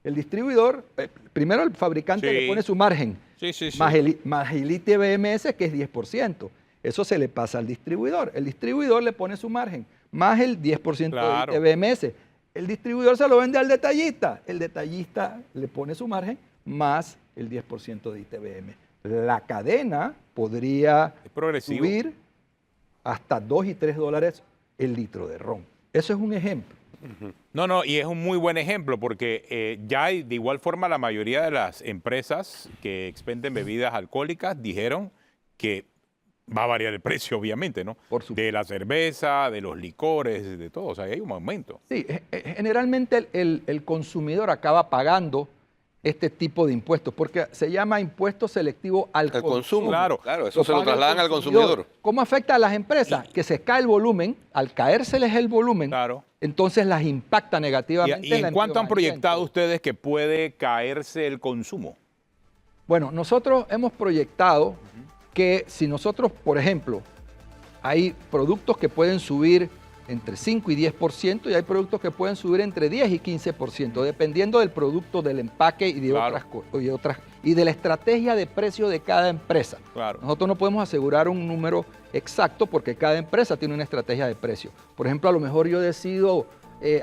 [SPEAKER 4] El distribuidor, primero el fabricante
[SPEAKER 2] Sí.
[SPEAKER 4] le pone su margen,
[SPEAKER 2] Sí, sí, sí.
[SPEAKER 4] más el ITBMS, que es 10%. Eso se le pasa al distribuidor. El distribuidor le pone su margen, más el 10%
[SPEAKER 2] Claro.
[SPEAKER 4] de ITBMS. El distribuidor se lo vende al detallista. El detallista le pone su margen, más el 10% de ITBM. La cadena podría
[SPEAKER 2] Es progresivo.
[SPEAKER 4] subir hasta $2 y $3 el litro de ron. Eso es un ejemplo.
[SPEAKER 2] No, y es un muy buen ejemplo porque ya de igual forma la mayoría de las empresas que expenden bebidas alcohólicas dijeron que va a variar el precio, obviamente, ¿no?
[SPEAKER 4] Por supuesto.
[SPEAKER 2] De la cerveza, de los licores, de todo. O sea, hay un aumento.
[SPEAKER 4] Sí, generalmente el consumidor acaba pagando este tipo de impuestos, porque se llama impuesto selectivo al
[SPEAKER 1] El consumo.
[SPEAKER 2] Claro.
[SPEAKER 1] Claro, eso se lo
[SPEAKER 4] paga el
[SPEAKER 1] trasladan al consumidor.
[SPEAKER 4] ¿Cómo afecta a las empresas? Que se cae el volumen, al caérseles el volumen,
[SPEAKER 2] Claro.
[SPEAKER 4] entonces las impacta negativamente.
[SPEAKER 2] ¿Y en cuánto han proyectado
[SPEAKER 4] usted?
[SPEAKER 2] ustedes que puede caerse el consumo?
[SPEAKER 4] Bueno, nosotros hemos proyectado que si nosotros, por ejemplo, hay productos que pueden subir entre 5 y 10% y hay productos que pueden subir entre 10 y 15%, dependiendo del producto, del empaque y de
[SPEAKER 2] Claro.
[SPEAKER 4] otras y de la estrategia de precio de cada empresa.
[SPEAKER 2] Claro.
[SPEAKER 4] Nosotros no podemos asegurar un número exacto porque cada empresa tiene una estrategia de precio. Por ejemplo, a lo mejor yo decido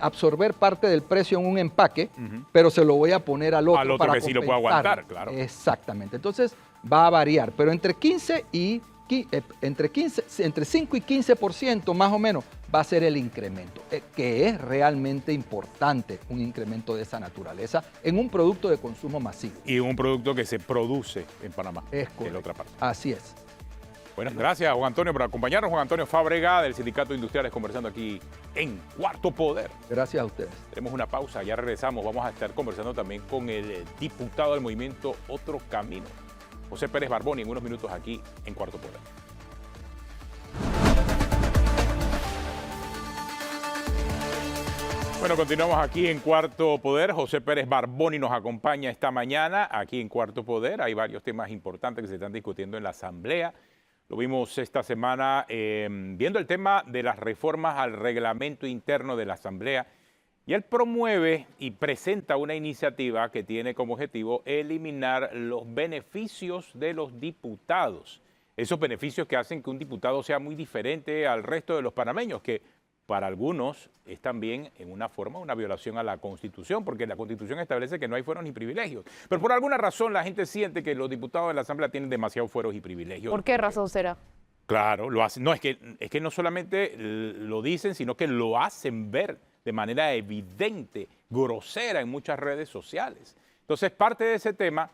[SPEAKER 4] absorber parte del precio en un empaque, pero se lo voy a poner al otro, para
[SPEAKER 2] que sí lo pueda
[SPEAKER 4] compensarlo.
[SPEAKER 2] aguantar, claro.
[SPEAKER 4] Exactamente. Entonces va a variar, pero entre 5 y 15% más o menos va a ser el incremento, que es realmente importante un incremento de esa naturaleza en un producto de consumo masivo.
[SPEAKER 2] Y un producto que se produce en Panamá,
[SPEAKER 4] Es
[SPEAKER 2] en
[SPEAKER 4] correcto.
[SPEAKER 2] la otra parte.
[SPEAKER 4] Así es.
[SPEAKER 2] Bueno, gracias Juan Antonio por acompañarnos. Juan Antonio Fábrega del Sindicato de Industriales conversando aquí en Cuarto Poder.
[SPEAKER 4] Gracias a ustedes.
[SPEAKER 2] Tenemos una pausa, ya regresamos. Vamos a estar conversando también con el diputado del movimiento Otro Camino, José Pérez Barboni, en unos minutos aquí en Cuarto Poder. Bueno, continuamos aquí en Cuarto Poder. José Pérez Barboni nos acompaña esta mañana aquí en Cuarto Poder. Hay varios temas importantes que se están discutiendo en la Asamblea. Lo vimos esta semana viendo el tema de las reformas al reglamento interno de la Asamblea. Y él promueve y presenta una iniciativa que tiene como objetivo eliminar los beneficios de los diputados. Esos beneficios que hacen que un diputado sea muy diferente al resto de los panameños, que para algunos es también en una forma una violación a la Constitución, porque la Constitución establece que no hay fueros ni privilegios. Pero por alguna razón la gente siente que los diputados de la Asamblea tienen demasiados fueros y privilegios.
[SPEAKER 3] ¿Por qué razón será?
[SPEAKER 2] Claro, lo hacen. No, es que no solamente lo dicen, sino que lo hacen ver de manera evidente, grosera en muchas redes sociales. Entonces, parte de ese tema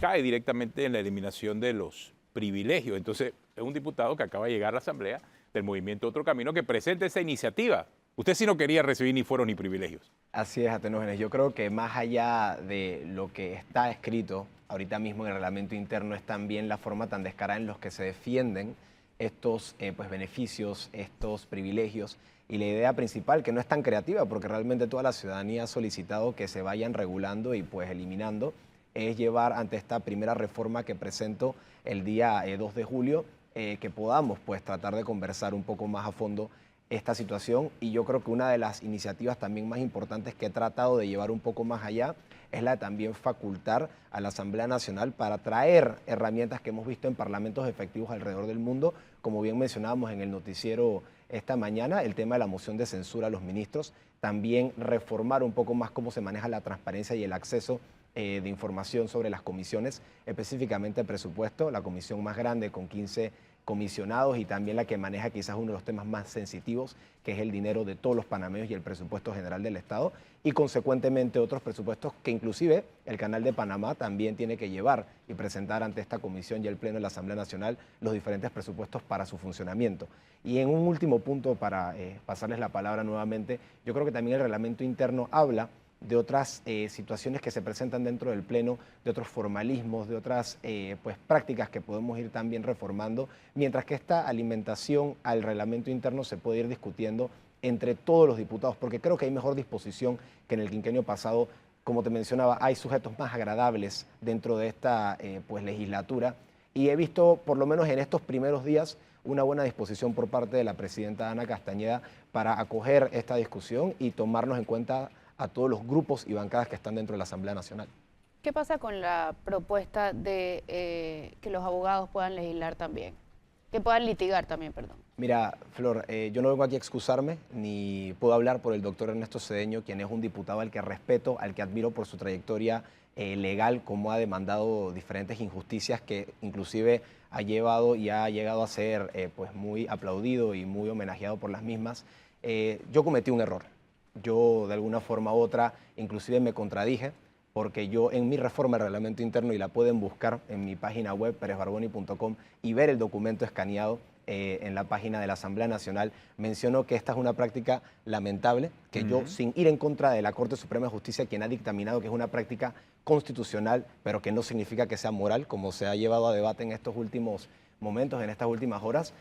[SPEAKER 2] cae directamente en la eliminación de los privilegios. Entonces, es un diputado que acaba de llegar a la Asamblea del Movimiento Otro Camino que presenta esa iniciativa. Usted sí no quería recibir ni fueros ni privilegios.
[SPEAKER 5] Así es, Atenógenes. Yo creo que más allá de lo que está escrito ahorita mismo en el reglamento interno es también la forma tan descarada en los que se defienden estos beneficios, estos privilegios, y la idea principal, que no es tan creativa porque realmente toda la ciudadanía ha solicitado que se vayan regulando y pues eliminando, es llevar ante esta primera reforma que presento el día 2 de julio, que podamos pues tratar de conversar un poco más a fondo esta situación. Y yo creo que una de las iniciativas también más importantes que he tratado de llevar un poco más allá es la de también facultar a la Asamblea Nacional para traer herramientas que hemos visto en parlamentos efectivos alrededor del mundo, como bien mencionábamos en el noticiero esta mañana, el tema de la moción de censura a los ministros, también reformar un poco más cómo se maneja la transparencia y el acceso de información sobre las comisiones, específicamente el presupuesto, la comisión más grande con 15 comisionados y también la que maneja quizás uno de los temas más sensitivos, que es el dinero de todos los panameños y el presupuesto general del Estado, y consecuentemente otros presupuestos que inclusive el Canal de Panamá también tiene que llevar y presentar ante esta comisión y el Pleno de la Asamblea Nacional los diferentes presupuestos para su funcionamiento. Y en un último punto, para pasarles la palabra nuevamente, yo creo que también el reglamento interno habla de otras situaciones que se presentan dentro del Pleno, de otros formalismos, de otras prácticas que podemos ir también reformando, mientras que esta alimentación al reglamento interno se puede ir discutiendo entre todos los diputados, porque creo que hay mejor disposición que en el quinquenio pasado. Como te mencionaba, hay sujetos más agradables dentro de esta legislatura, y he visto, por lo menos en estos primeros días, una buena disposición por parte de la presidenta Ana Castañeda para acoger esta discusión y tomarnos en cuenta a todos los grupos y bancadas que están dentro de la Asamblea Nacional.
[SPEAKER 3] ¿Qué pasa con la propuesta de que los abogados puedan legislar también? Que puedan litigar también, perdón.
[SPEAKER 5] Mira, Flor, yo no vengo aquí a excusarme, ni puedo hablar por el doctor Ernesto Cedeño, quien es un diputado al que respeto, al que admiro por su trayectoria legal, como ha demandado diferentes injusticias que inclusive ha llevado y ha llegado a ser muy aplaudido y muy homenajeado por las mismas. Yo cometí un error. Yo de alguna forma u otra inclusive me contradije, porque yo en mi reforma del reglamento interno, y la pueden buscar en mi página web perezbarboni.com y ver el documento escaneado en la página de la Asamblea Nacional, menciono que esta es una práctica lamentable, que yo, sin ir en contra de la Corte Suprema de Justicia, quien ha dictaminado que es una práctica constitucional, pero que no significa que sea moral, como se ha llevado a debate en estos últimos momentos, en estas últimas horas,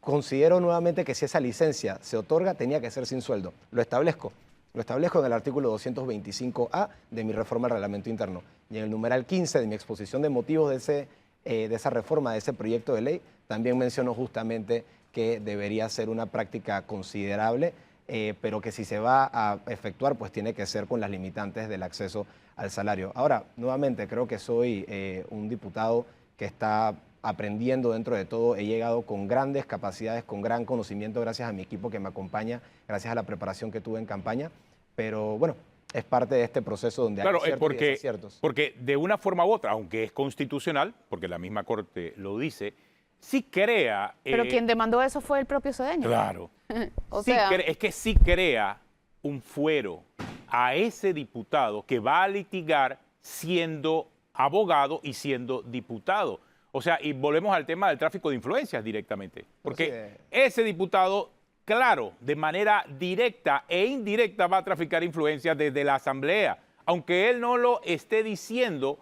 [SPEAKER 5] considero nuevamente que si esa licencia se otorga, tenía que ser sin sueldo. Lo establezco en el artículo 225A de mi reforma al reglamento interno. Y en el numeral 15 de mi exposición de motivos de esa reforma, de ese proyecto de ley, también menciono justamente que debería ser una práctica considerable, pero que si se va a efectuar, pues tiene que ser con las limitantes del acceso al salario. Ahora, nuevamente, creo que soy un diputado que está aprendiendo dentro de todo. He llegado con grandes capacidades, con gran conocimiento, gracias a mi equipo que me acompaña, gracias a la preparación que tuve en campaña, pero bueno, es parte de este proceso donde hay aciertos y desaciertos.
[SPEAKER 2] Porque de una forma u otra, aunque es constitucional, porque la misma Corte lo dice, sí crea...
[SPEAKER 3] Pero quien demandó eso fue el propio Cedeño.
[SPEAKER 2] Claro.
[SPEAKER 3] Es
[SPEAKER 2] que sí crea un fuero a ese diputado que va a litigar siendo abogado y siendo diputado. O sea, y volvemos al tema del tráfico de influencias directamente. Porque ese diputado, claro, de manera directa e indirecta va a traficar influencias desde la Asamblea. Aunque él no lo esté diciendo,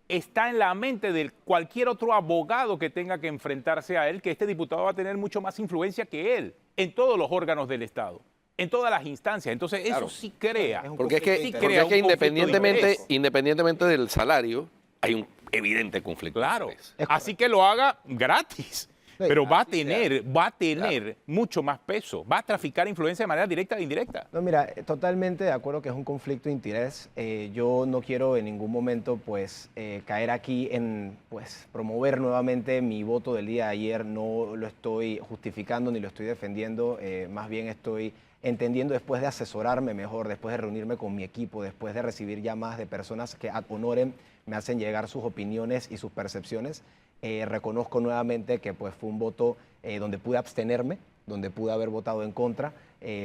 [SPEAKER 2] está en la mente de cualquier otro abogado que tenga que enfrentarse a él, que este diputado va a tener mucho más influencia que él en todos los órganos del Estado. en todas las instancias. Entonces,
[SPEAKER 1] Claro.
[SPEAKER 2] eso sí crea.
[SPEAKER 1] Porque es que,
[SPEAKER 2] sí
[SPEAKER 1] porque
[SPEAKER 2] crea
[SPEAKER 1] es que
[SPEAKER 2] un conflicto de interés.
[SPEAKER 1] independientemente del salario, hay un evidente conflicto
[SPEAKER 2] Claro,
[SPEAKER 1] de interés.
[SPEAKER 2] así que lo haga gratis.
[SPEAKER 5] Sí,
[SPEAKER 2] Pero va a
[SPEAKER 1] así
[SPEAKER 2] tener mucho más peso, va a traficar influencia de manera directa e indirecta.
[SPEAKER 5] No, mira, totalmente de acuerdo que es un conflicto de interés. Yo no quiero en ningún momento pues caer aquí en pues promover nuevamente mi voto del día de ayer. No lo estoy justificando ni lo estoy defendiendo. Más bien estoy entendiendo, después de asesorarme mejor, después de reunirme con mi equipo, después de recibir llamadas de personas que ad honorem me hacen llegar sus opiniones y sus percepciones. Reconozco nuevamente que pues, fue un voto donde pude abstenerme, donde pude haber votado en contra.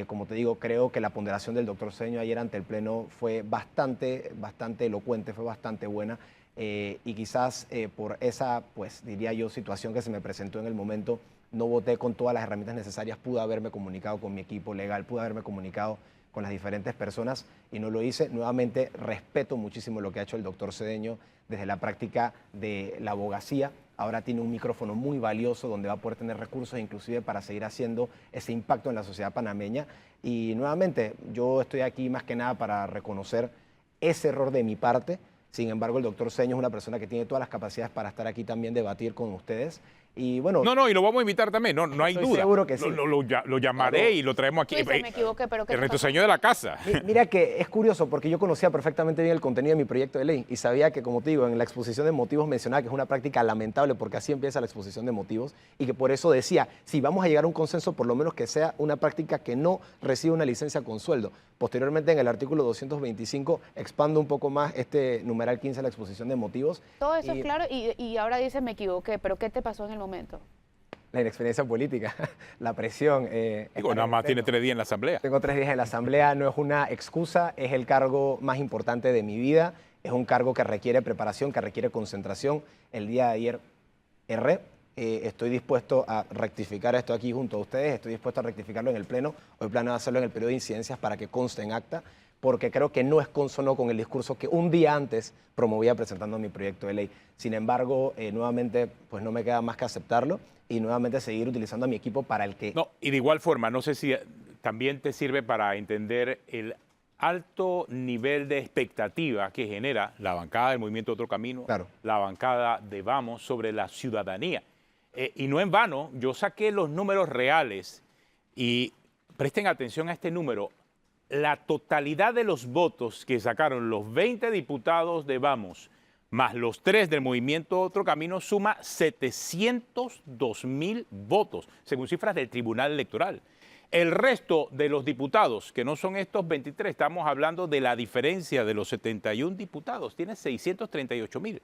[SPEAKER 5] Como te digo, creo que la ponderación del doctor Cedeño ayer ante el Pleno fue bastante elocuente, fue bastante buena. Y quizás por esa, pues diría yo, situación que se me presentó en el momento, no voté con todas las herramientas necesarias. Pude haberme comunicado con mi equipo legal, pude haberme comunicado con las diferentes personas y no lo hice. Nuevamente, respeto muchísimo lo que ha hecho el doctor Cedeño desde la práctica de la abogacía. Ahora tiene un micrófono muy valioso donde va a poder tener recursos inclusive para seguir haciendo ese impacto en la sociedad panameña. Y nuevamente, yo estoy aquí más que nada para reconocer ese error de mi parte. Sin embargo, el doctor Cedeño es una persona que tiene todas las capacidades para estar aquí también, debatir con ustedes. Y bueno,
[SPEAKER 2] No, y lo vamos a invitar también, no hay
[SPEAKER 5] estoy
[SPEAKER 2] duda.
[SPEAKER 5] seguro que sí.
[SPEAKER 2] Lo llamaré
[SPEAKER 5] Claro.
[SPEAKER 2] y lo traemos aquí.
[SPEAKER 3] Luis, me equivoqué, pero ¿qué
[SPEAKER 2] el
[SPEAKER 3] te
[SPEAKER 2] resto
[SPEAKER 3] pasó?
[SPEAKER 2] señor de la casa.
[SPEAKER 5] Mira que es curioso porque yo conocía perfectamente bien el contenido de mi proyecto de ley y sabía que, como te digo, en la exposición de motivos mencionaba que es una práctica lamentable porque así empieza la exposición de motivos y que por eso decía, si vamos a llegar a un consenso, por lo menos que sea una práctica que no reciba una licencia con sueldo. Posteriormente, en el artículo 225, expando un poco más este numeral 15 de la exposición de motivos.
[SPEAKER 3] Todo eso
[SPEAKER 5] Y
[SPEAKER 3] es claro y ahora dices me equivoqué, pero ¿qué te pasó en el momento?
[SPEAKER 5] La inexperiencia política, la presión.
[SPEAKER 2] Digo, nada más tiene 3 días en la asamblea.
[SPEAKER 5] Tengo 3 días en la asamblea, no es una excusa, es el cargo más importante de mi vida, es un cargo que requiere preparación, que requiere concentración. El día de ayer erré, estoy dispuesto a rectificar esto aquí junto a ustedes, estoy dispuesto a rectificarlo en el Pleno, hoy planeo hacerlo en el periodo de incidencias para que conste en acta, porque creo que no es consono con el discurso que un día antes promovía presentando mi proyecto de ley. Sin embargo, nuevamente, pues no me queda más que aceptarlo y nuevamente seguir utilizando a mi equipo para el que...
[SPEAKER 2] No, y de igual forma, no sé si también te sirve para entender el alto nivel de expectativa que genera la bancada del Movimiento Otro Camino,
[SPEAKER 5] Claro.
[SPEAKER 2] la bancada de Vamos sobre la ciudadanía. Y no en vano, yo saqué los números reales y presten atención a este número. La totalidad de los votos que sacaron los 20 diputados de Vamos más los 3 del Movimiento Otro Camino suma 702.000 votos, según cifras del Tribunal Electoral. El resto de los diputados, que no son estos 23, estamos hablando de la diferencia de los 71 diputados, tiene 638.000.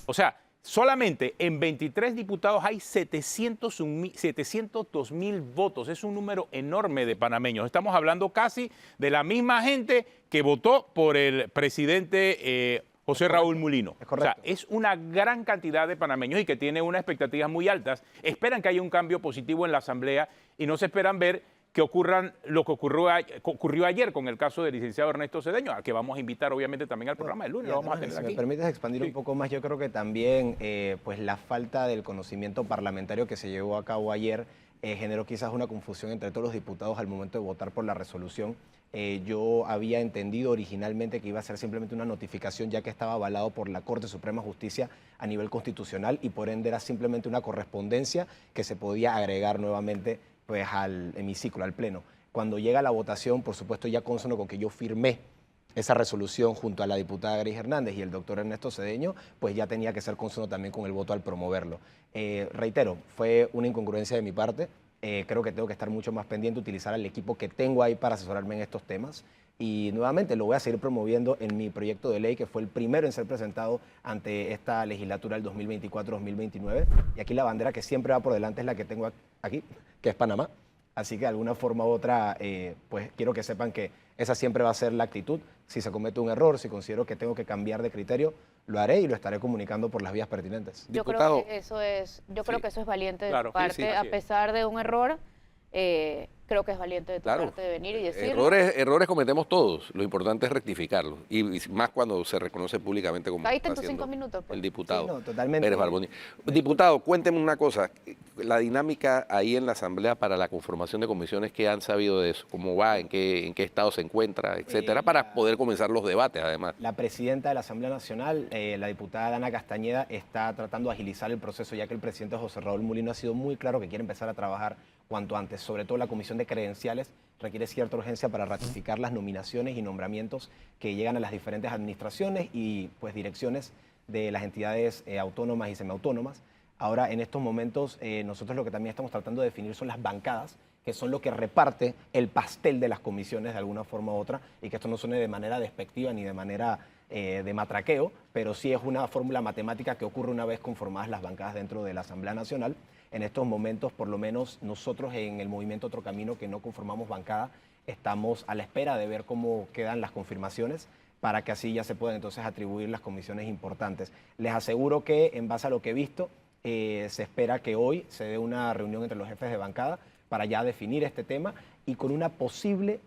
[SPEAKER 2] O sea, solamente en 23 diputados hay 702.000 votos. Es un número enorme de panameños. Estamos hablando casi de la misma gente que votó por el presidente José Raúl Mulino.
[SPEAKER 5] Es correcto.
[SPEAKER 2] O sea, es una gran cantidad de panameños y que tiene unas expectativas muy altas. Esperan que haya un cambio positivo en la Asamblea y no se esperan ver que ocurran lo que ocurrió ayer con el caso del licenciado Ernesto Cedeño, a que vamos a invitar obviamente también al programa del lunes, lo vamos a tener
[SPEAKER 5] Si me
[SPEAKER 2] aquí.
[SPEAKER 5] permites expandir un poco más, yo creo que también pues la falta del conocimiento parlamentario que se llevó a cabo ayer generó quizás una confusión entre todos los diputados al momento de votar por la resolución. Yo había entendido originalmente que iba a ser simplemente una notificación ya que estaba avalado por la Corte Suprema de Justicia a nivel constitucional y por ende era simplemente una correspondencia que se podía agregar nuevamente pues, al hemiciclo, al Pleno. Cuando llega la votación, por supuesto ya consono con que yo firmé esa resolución junto a la diputada Gris Hernández y el doctor Ernesto Cedeño, pues ya tenía que ser consono también con el voto al promoverlo. Reitero, fue una incongruencia de mi parte. Creo que tengo que estar mucho más pendiente, utilizar al equipo que tengo ahí para asesorarme en estos temas. Y nuevamente lo voy a seguir promoviendo en mi proyecto de ley, que fue el primero en ser presentado ante esta legislatura del 2024-2029. Y aquí la bandera que siempre va por delante es la que tengo aquí, que es Panamá. Así que de alguna forma u otra, pues quiero que sepan que esa siempre va a ser la actitud. Si se comete un error, si considero que tengo que cambiar de criterio, lo haré y lo estaré comunicando por las vías pertinentes.
[SPEAKER 3] Yo
[SPEAKER 1] Diputado.
[SPEAKER 3] creo que eso es, creo que eso es valiente de
[SPEAKER 2] Claro,
[SPEAKER 3] tu parte,
[SPEAKER 2] sí, así
[SPEAKER 3] a
[SPEAKER 2] es.
[SPEAKER 3] pesar de un error, creo que es valiente de tu
[SPEAKER 1] Claro.
[SPEAKER 3] parte de venir y decirlo.
[SPEAKER 1] Errores cometemos todos. Lo importante es rectificarlos. Y más cuando se reconoce públicamente como
[SPEAKER 3] Caíste en
[SPEAKER 1] está
[SPEAKER 3] tus 5
[SPEAKER 1] haciendo
[SPEAKER 3] minutos, pues.
[SPEAKER 1] el diputado
[SPEAKER 5] Sí, no, totalmente.
[SPEAKER 1] Pérez Barboni. Diputado, cuénteme una cosa. la dinámica ahí en la Asamblea para la conformación de comisiones, ¿qué han sabido de eso? ¿Cómo va? ¿En qué estado se encuentra? Etcétera, para poder comenzar los debates, además.
[SPEAKER 5] La presidenta de la Asamblea Nacional, la diputada Dana Castañeda, está tratando de agilizar el proceso, ya que el presidente José Raúl Mulino ha sido muy claro que quiere empezar a trabajar cuanto antes. Sobre todo la comisión de credenciales requiere cierta urgencia para ratificar las nominaciones y nombramientos que llegan a las diferentes administraciones y pues direcciones de las entidades autónomas y semiautónomas. Ahora, en estos momentos, nosotros lo que también estamos tratando de definir son las bancadas, que son lo que reparte el pastel de las comisiones de alguna forma u otra, y que esto no suene de manera despectiva ni de manera de matraqueo, pero sí es una fórmula matemática que ocurre una vez conformadas las bancadas dentro de la Asamblea Nacional. En estos momentos, por lo menos nosotros en el movimiento Otro Camino, que no conformamos bancada, estamos a la espera de ver cómo quedan las confirmaciones, para que así ya se puedan entonces atribuir las comisiones importantes. Les aseguro que, en base a lo que he visto, se espera que hoy se dé una reunión entre los jefes de bancada para ya definir este tema y con una posible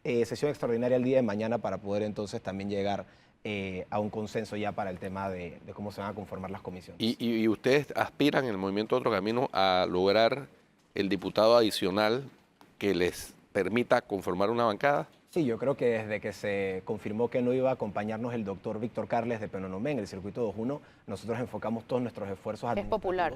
[SPEAKER 5] sesión extraordinaria el día de mañana para poder entonces también llegar a un consenso ya para el tema de cómo se van a conformar las comisiones.
[SPEAKER 1] ¿Y ustedes aspiran en el movimiento Otro Camino a lograr el diputado adicional que les permita conformar una bancada?
[SPEAKER 5] Sí, yo creo que desde que se confirmó que no iba a acompañarnos el doctor Víctor Carles de Penonomé en el circuito 2.1, nosotros enfocamos todos nuestros esfuerzos administrativos.
[SPEAKER 3] Es popular.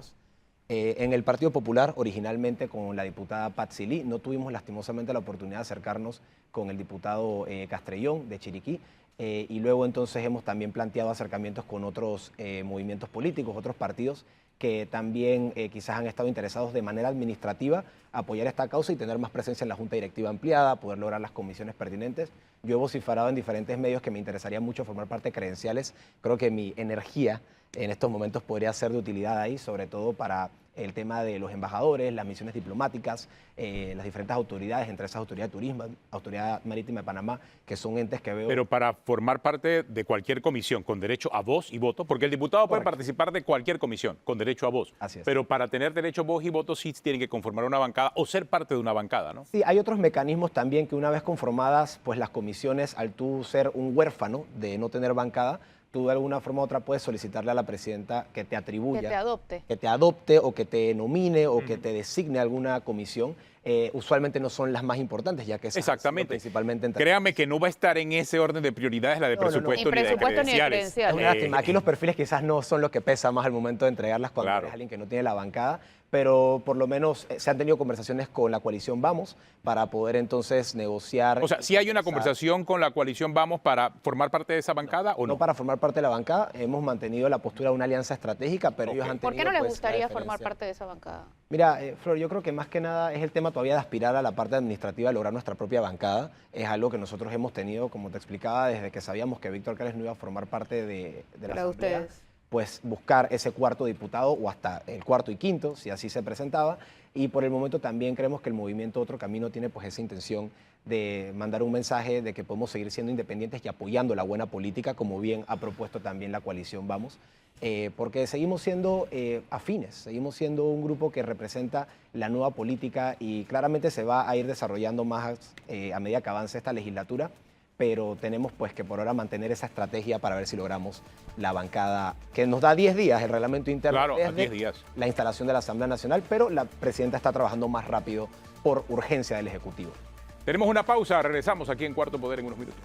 [SPEAKER 5] En el Partido Popular, originalmente con la diputada Patsy Lee, no tuvimos lastimosamente la oportunidad de acercarnos con el diputado Castrellón de Chiriquí, y luego entonces hemos también planteado acercamientos con otros movimientos políticos, otros partidos que también quizás han estado interesados de manera administrativa a apoyar esta causa y tener más presencia en la Junta Directiva ampliada, poder lograr las comisiones pertinentes. Yo he vociferado en diferentes medios que me interesaría mucho formar parte de credenciales. Creo que mi energía en estos momentos podría ser de utilidad ahí, sobre todo para el tema de los embajadores, las misiones diplomáticas, las diferentes autoridades, entre esas Autoridad de Turismo, Autoridad Marítima de Panamá, que son entes que veo...
[SPEAKER 2] Pero para formar parte de cualquier comisión con derecho a voz y voto, porque el diputado puede participar de cualquier comisión con derecho a voz.
[SPEAKER 5] Así es.
[SPEAKER 2] Pero para tener derecho a voz y voto sí tienen que conformar una bancada o ser parte de una bancada, ¿no?
[SPEAKER 5] Sí, hay otros mecanismos también que una vez conformadas pues las comisiones, al tú ser un huérfano de no tener bancada, tú de alguna forma u otra puedes solicitarle a la presidenta que te atribuya.
[SPEAKER 3] Que te adopte.
[SPEAKER 5] Que te adopte o que te nomine o que te designe alguna comisión. Usualmente no son las más importantes, ya que esas
[SPEAKER 2] exactamente.
[SPEAKER 5] Principalmente...
[SPEAKER 2] Créame que no va a estar en ese orden de prioridades la de presupuesto,
[SPEAKER 3] Ni presupuesto
[SPEAKER 2] ni de
[SPEAKER 3] ni de
[SPEAKER 2] credenciales.
[SPEAKER 3] credenciales.
[SPEAKER 5] Es una lástima. Aquí los perfiles quizás no son lo que pesa más al momento de entregarlas cuando
[SPEAKER 2] Claro.
[SPEAKER 5] eres alguien que no tiene la bancada, pero por lo menos se han tenido conversaciones con la coalición Vamos para poder entonces negociar.
[SPEAKER 2] O sea, ¿sí hay una conversación con la coalición Vamos para formar parte de esa bancada o no?
[SPEAKER 5] No para formar parte de la bancada, hemos mantenido la postura de una alianza estratégica, pero ellos han tenido...
[SPEAKER 3] ¿Por qué no les
[SPEAKER 5] pues,
[SPEAKER 3] gustaría
[SPEAKER 5] la
[SPEAKER 3] formar
[SPEAKER 5] diferencia.
[SPEAKER 3] parte de esa bancada?
[SPEAKER 5] Mira, Flor, yo creo que más que nada es el tema todavía de aspirar a la parte administrativa, de lograr nuestra propia bancada. Es algo que nosotros hemos tenido, como te explicaba, desde que sabíamos que Víctor Carles no iba a formar parte de la
[SPEAKER 3] La de
[SPEAKER 5] Asamblea.
[SPEAKER 3] ustedes.
[SPEAKER 5] Pues buscar ese cuarto diputado o hasta el cuarto y quinto, si así se presentaba. Y por el momento también creemos que el movimiento Otro Camino tiene pues esa intención de mandar un mensaje de que podemos seguir siendo independientes y apoyando la buena política, como bien ha propuesto también la coalición Vamos, porque seguimos siendo afines, seguimos siendo un grupo que representa la nueva política y claramente se va a ir desarrollando más a medida que avance esta legislatura, pero tenemos pues que por ahora mantener esa estrategia para ver si logramos la bancada, que nos da 10 días el reglamento interno,
[SPEAKER 2] Claro, a
[SPEAKER 5] desde
[SPEAKER 2] 10 días.
[SPEAKER 5] la instalación de la Asamblea Nacional, pero la presidenta está trabajando más rápido por urgencia del Ejecutivo.
[SPEAKER 2] Tenemos una pausa, regresamos aquí en Cuarto Poder en unos minutos.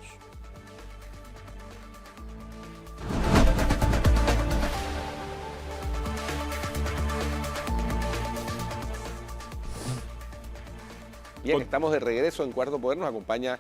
[SPEAKER 1] Bien, estamos de regreso en Cuarto Poder. Nos acompaña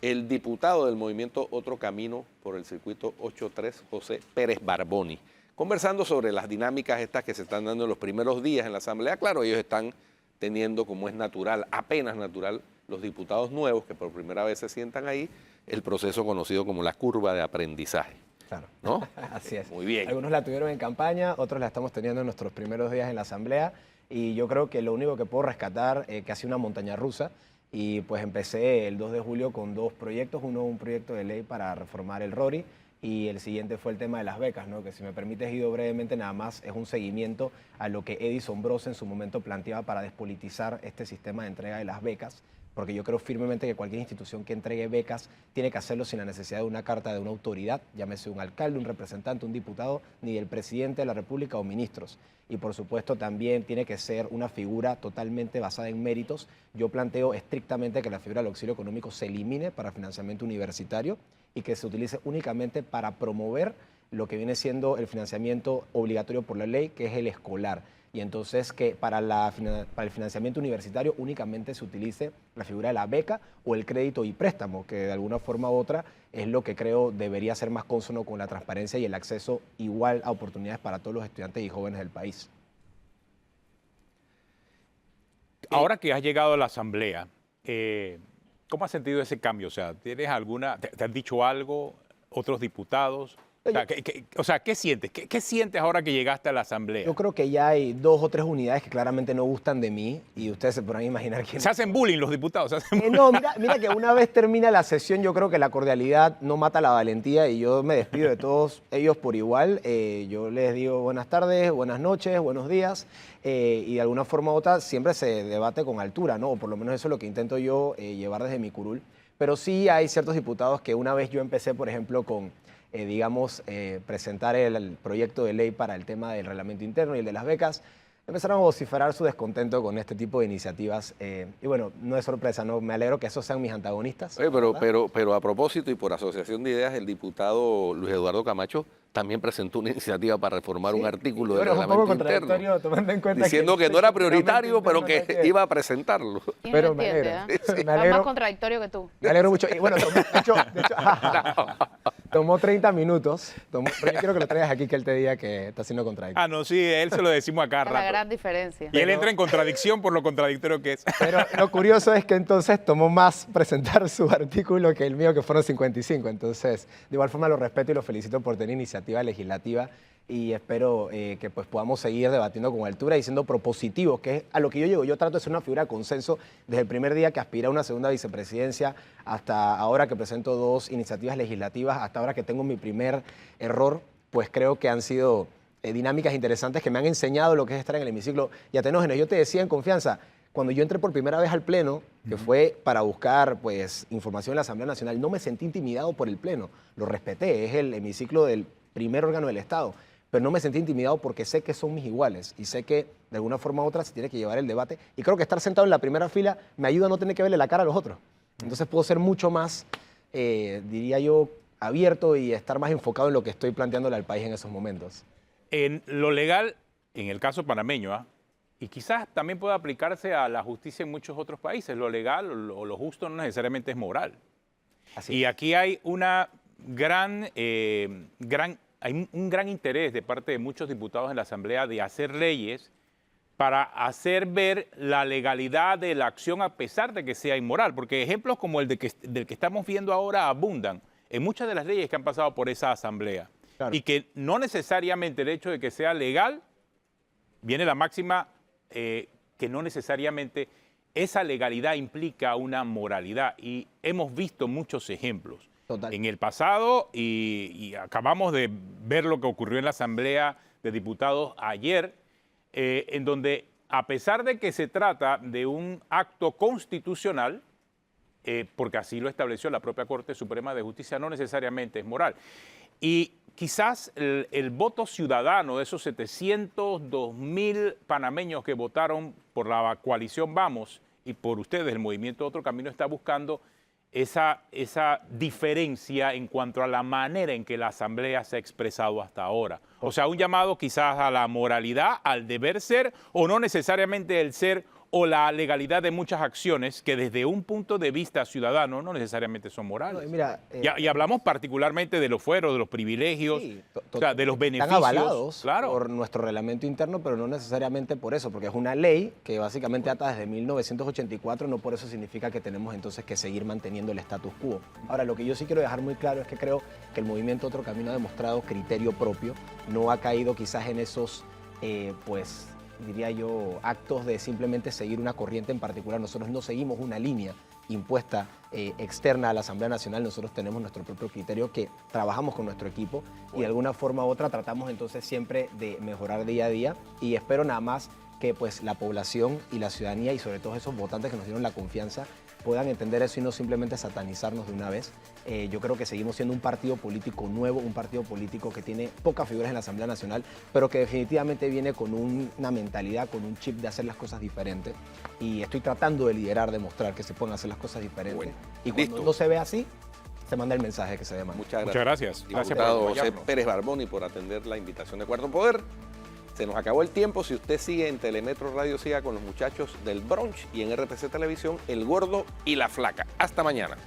[SPEAKER 1] el diputado del movimiento Otro Camino por el circuito 83, José Pérez Barboni, conversando sobre las dinámicas estas que se están dando en los primeros días en la Asamblea. Claro, ellos están teniendo, como es natural, apenas natural, los diputados nuevos que por primera vez se sientan ahí, el proceso conocido como la curva de aprendizaje.
[SPEAKER 5] Claro.
[SPEAKER 1] ¿No?
[SPEAKER 5] Así es.
[SPEAKER 1] Muy bien.
[SPEAKER 5] Algunos la tuvieron en campaña, otros la estamos teniendo en nuestros primeros días en la Asamblea y yo creo que lo único que puedo rescatar es que ha sido una montaña rusa y pues empecé el 2 de julio con dos proyectos, uno un proyecto de ley para reformar el RORI y el siguiente fue el tema de las becas, ¿no? Que si me permites, Guido, brevemente nada más es un seguimiento a lo que Edison Broz en su momento planteaba para despolitizar este sistema de entrega de las becas porque yo creo firmemente que cualquier institución que entregue becas tiene que hacerlo sin la necesidad de una carta de una autoridad, llámese un alcalde, un representante, un diputado, ni del presidente de la República o ministros. Y por supuesto también tiene que ser una figura totalmente basada en méritos. Yo planteo estrictamente que la figura del auxilio económico se elimine para financiamiento universitario y que se utilice únicamente para promover lo que viene siendo el financiamiento obligatorio por la ley, que es el escolar. Y entonces que para el financiamiento universitario únicamente se utilice la figura de la beca o el crédito y préstamo, que de alguna forma u otra es lo que creo debería ser más cónsono con la transparencia y el acceso igual a oportunidades para todos los estudiantes y jóvenes del país.
[SPEAKER 2] Ahora que has llegado a la Asamblea, ¿cómo has sentido ese cambio? O sea, ¿tienes alguna, te han dicho algo otros diputados? O sea, ¿qué sientes? ¿Qué sientes ahora que llegaste a la Asamblea?
[SPEAKER 5] Yo creo que ya hay 2 o 3 unidades que claramente no gustan de mí y ustedes se podrán imaginar quién.
[SPEAKER 2] Se hacen bullying los diputados. ¿Se hacen bullying?
[SPEAKER 5] No, mira que una vez termina la sesión, yo creo que la cordialidad no mata la valentía y yo me despido de todos ellos por igual. Yo les digo buenas tardes, buenas noches, buenos días y de alguna forma u otra siempre se debate con altura, ¿no? O por lo menos eso es lo que intento yo llevar desde mi curul. Pero sí hay ciertos diputados que una vez yo empecé, por ejemplo, con presentar el proyecto de ley para el tema del reglamento interno y el de las becas, empezaron a vociferar su descontento con este tipo de iniciativas. Y bueno, no es sorpresa, ¿no? Me alegro que esos sean mis antagonistas.
[SPEAKER 1] Oye, pero a propósito y por asociación de ideas, el diputado Luis Eduardo Camacho también presentó una iniciativa para reformar un artículo del reglamento interno,
[SPEAKER 5] tomando en cuenta
[SPEAKER 1] diciendo que no era prioritario, pero que iba a presentarlo.
[SPEAKER 5] Pero me alegro.
[SPEAKER 3] Es más contradictorio que tú.
[SPEAKER 5] Me alegro mucho. Y bueno, de hecho tomó 30 minutos. Pero yo quiero que lo traigas aquí, que él te diga que está siendo contradictorio.
[SPEAKER 2] Ah, no, sí, él se lo decimos acá
[SPEAKER 3] Es la
[SPEAKER 2] rato.
[SPEAKER 3] gran diferencia.
[SPEAKER 2] Y él entra en contradicción por lo contradictorio que es.
[SPEAKER 5] Pero lo curioso es que entonces tomó más presentar su artículo que el mío, que fueron 55. Entonces, de igual forma lo respeto y lo felicito por tener iniciativa legislativa y espero que pues podamos seguir debatiendo con altura y siendo propositivos, que es a lo que yo llego. Yo trato de ser una figura de consenso desde el primer día que aspiré a una segunda vicepresidencia hasta ahora que presento 2 iniciativas legislativas, hasta ahora que tengo mi primer error, pues creo que han sido dinámicas interesantes que me han enseñado lo que es estar en el hemiciclo. Y Atenógenes, yo te decía en confianza, cuando yo entré por primera vez al Pleno, que fue para buscar pues, información en la Asamblea Nacional, no me sentí intimidado por el Pleno, lo respeté, es el hemiciclo del primer órgano del Estado, pero no me sentí intimidado porque sé que son mis iguales y sé que de alguna forma u otra se tiene que llevar el debate y creo que estar sentado en la primera fila me ayuda a no tener que verle la cara a los otros. Entonces puedo ser mucho más, diría yo, abierto y estar más enfocado en lo que estoy planteándole al país en esos momentos.
[SPEAKER 2] En lo legal, en el caso panameño, y quizás también pueda aplicarse a la justicia en muchos otros países, lo legal o lo justo no necesariamente es moral.
[SPEAKER 5] Así
[SPEAKER 2] Y
[SPEAKER 5] es.
[SPEAKER 2] aquí hay una hay un gran interés de parte de muchos diputados en la Asamblea de hacer leyes para hacer ver la legalidad de la acción a pesar de que sea inmoral, porque ejemplos como el del que estamos viendo ahora abundan en muchas de las leyes que han pasado por esa Asamblea.
[SPEAKER 5] Claro.
[SPEAKER 2] Y que no necesariamente el hecho de que sea legal, viene la máxima que no necesariamente esa legalidad implica una moralidad. Y hemos visto muchos ejemplos.
[SPEAKER 5] Total.
[SPEAKER 2] En el pasado y acabamos de ver lo que ocurrió en la Asamblea de Diputados ayer, en donde a pesar de que se trata de un acto constitucional, porque así lo estableció la propia Corte Suprema de Justicia, no necesariamente es moral. Y quizás el voto ciudadano de esos 702.000 panameños que votaron por la coalición Vamos y por ustedes, el movimiento Otro Camino, está buscando esa diferencia en cuanto a la manera en que la Asamblea se ha expresado hasta ahora. O sea, un llamado quizás a la moralidad, al deber ser, o no necesariamente el ser o la legalidad de muchas acciones que desde un punto de vista ciudadano no necesariamente son morales.
[SPEAKER 5] No, mira,
[SPEAKER 2] y hablamos particularmente de los fueros, de los privilegios,
[SPEAKER 5] sí,
[SPEAKER 2] o sea, de los beneficios.
[SPEAKER 5] Están avalados
[SPEAKER 2] claro.
[SPEAKER 5] por nuestro reglamento interno, pero no necesariamente por eso, porque es una ley que básicamente data desde 1984, no por eso significa que tenemos entonces que seguir manteniendo el status quo. Ahora, lo que yo sí quiero dejar muy claro es que creo que el movimiento Otro Camino ha demostrado criterio propio, no ha caído quizás en esos, pues, diría yo, actos de simplemente seguir una corriente en particular. Nosotros no seguimos una línea impuesta externa a la Asamblea Nacional, nosotros tenemos nuestro propio criterio que trabajamos con nuestro equipo y de alguna forma u otra tratamos entonces siempre de mejorar día a día y espero nada más que pues la población y la ciudadanía y sobre todo esos votantes que nos dieron la confianza puedan entender eso y no simplemente satanizarnos de una vez. Yo creo que seguimos siendo un partido político nuevo, un partido político que tiene pocas figuras en la Asamblea Nacional, pero que definitivamente viene con una mentalidad, con un chip de hacer las cosas diferentes. Y estoy tratando de liderar, de mostrar que se pueden hacer las cosas diferentes.
[SPEAKER 1] Bueno,
[SPEAKER 5] y cuando no se ve así, se manda el mensaje que se demanda.
[SPEAKER 1] Muchas
[SPEAKER 2] Muchas gracias. Gracias por
[SPEAKER 1] Diputado José
[SPEAKER 2] acompañarnos.
[SPEAKER 1] Pérez Barboni por atender la invitación de Cuarto Poder. Se nos acabó el tiempo. Si usted sigue en Telemetro Radio, siga con los muchachos del Brunch y en RPC Televisión, El Gordo y la Flaca. Hasta mañana.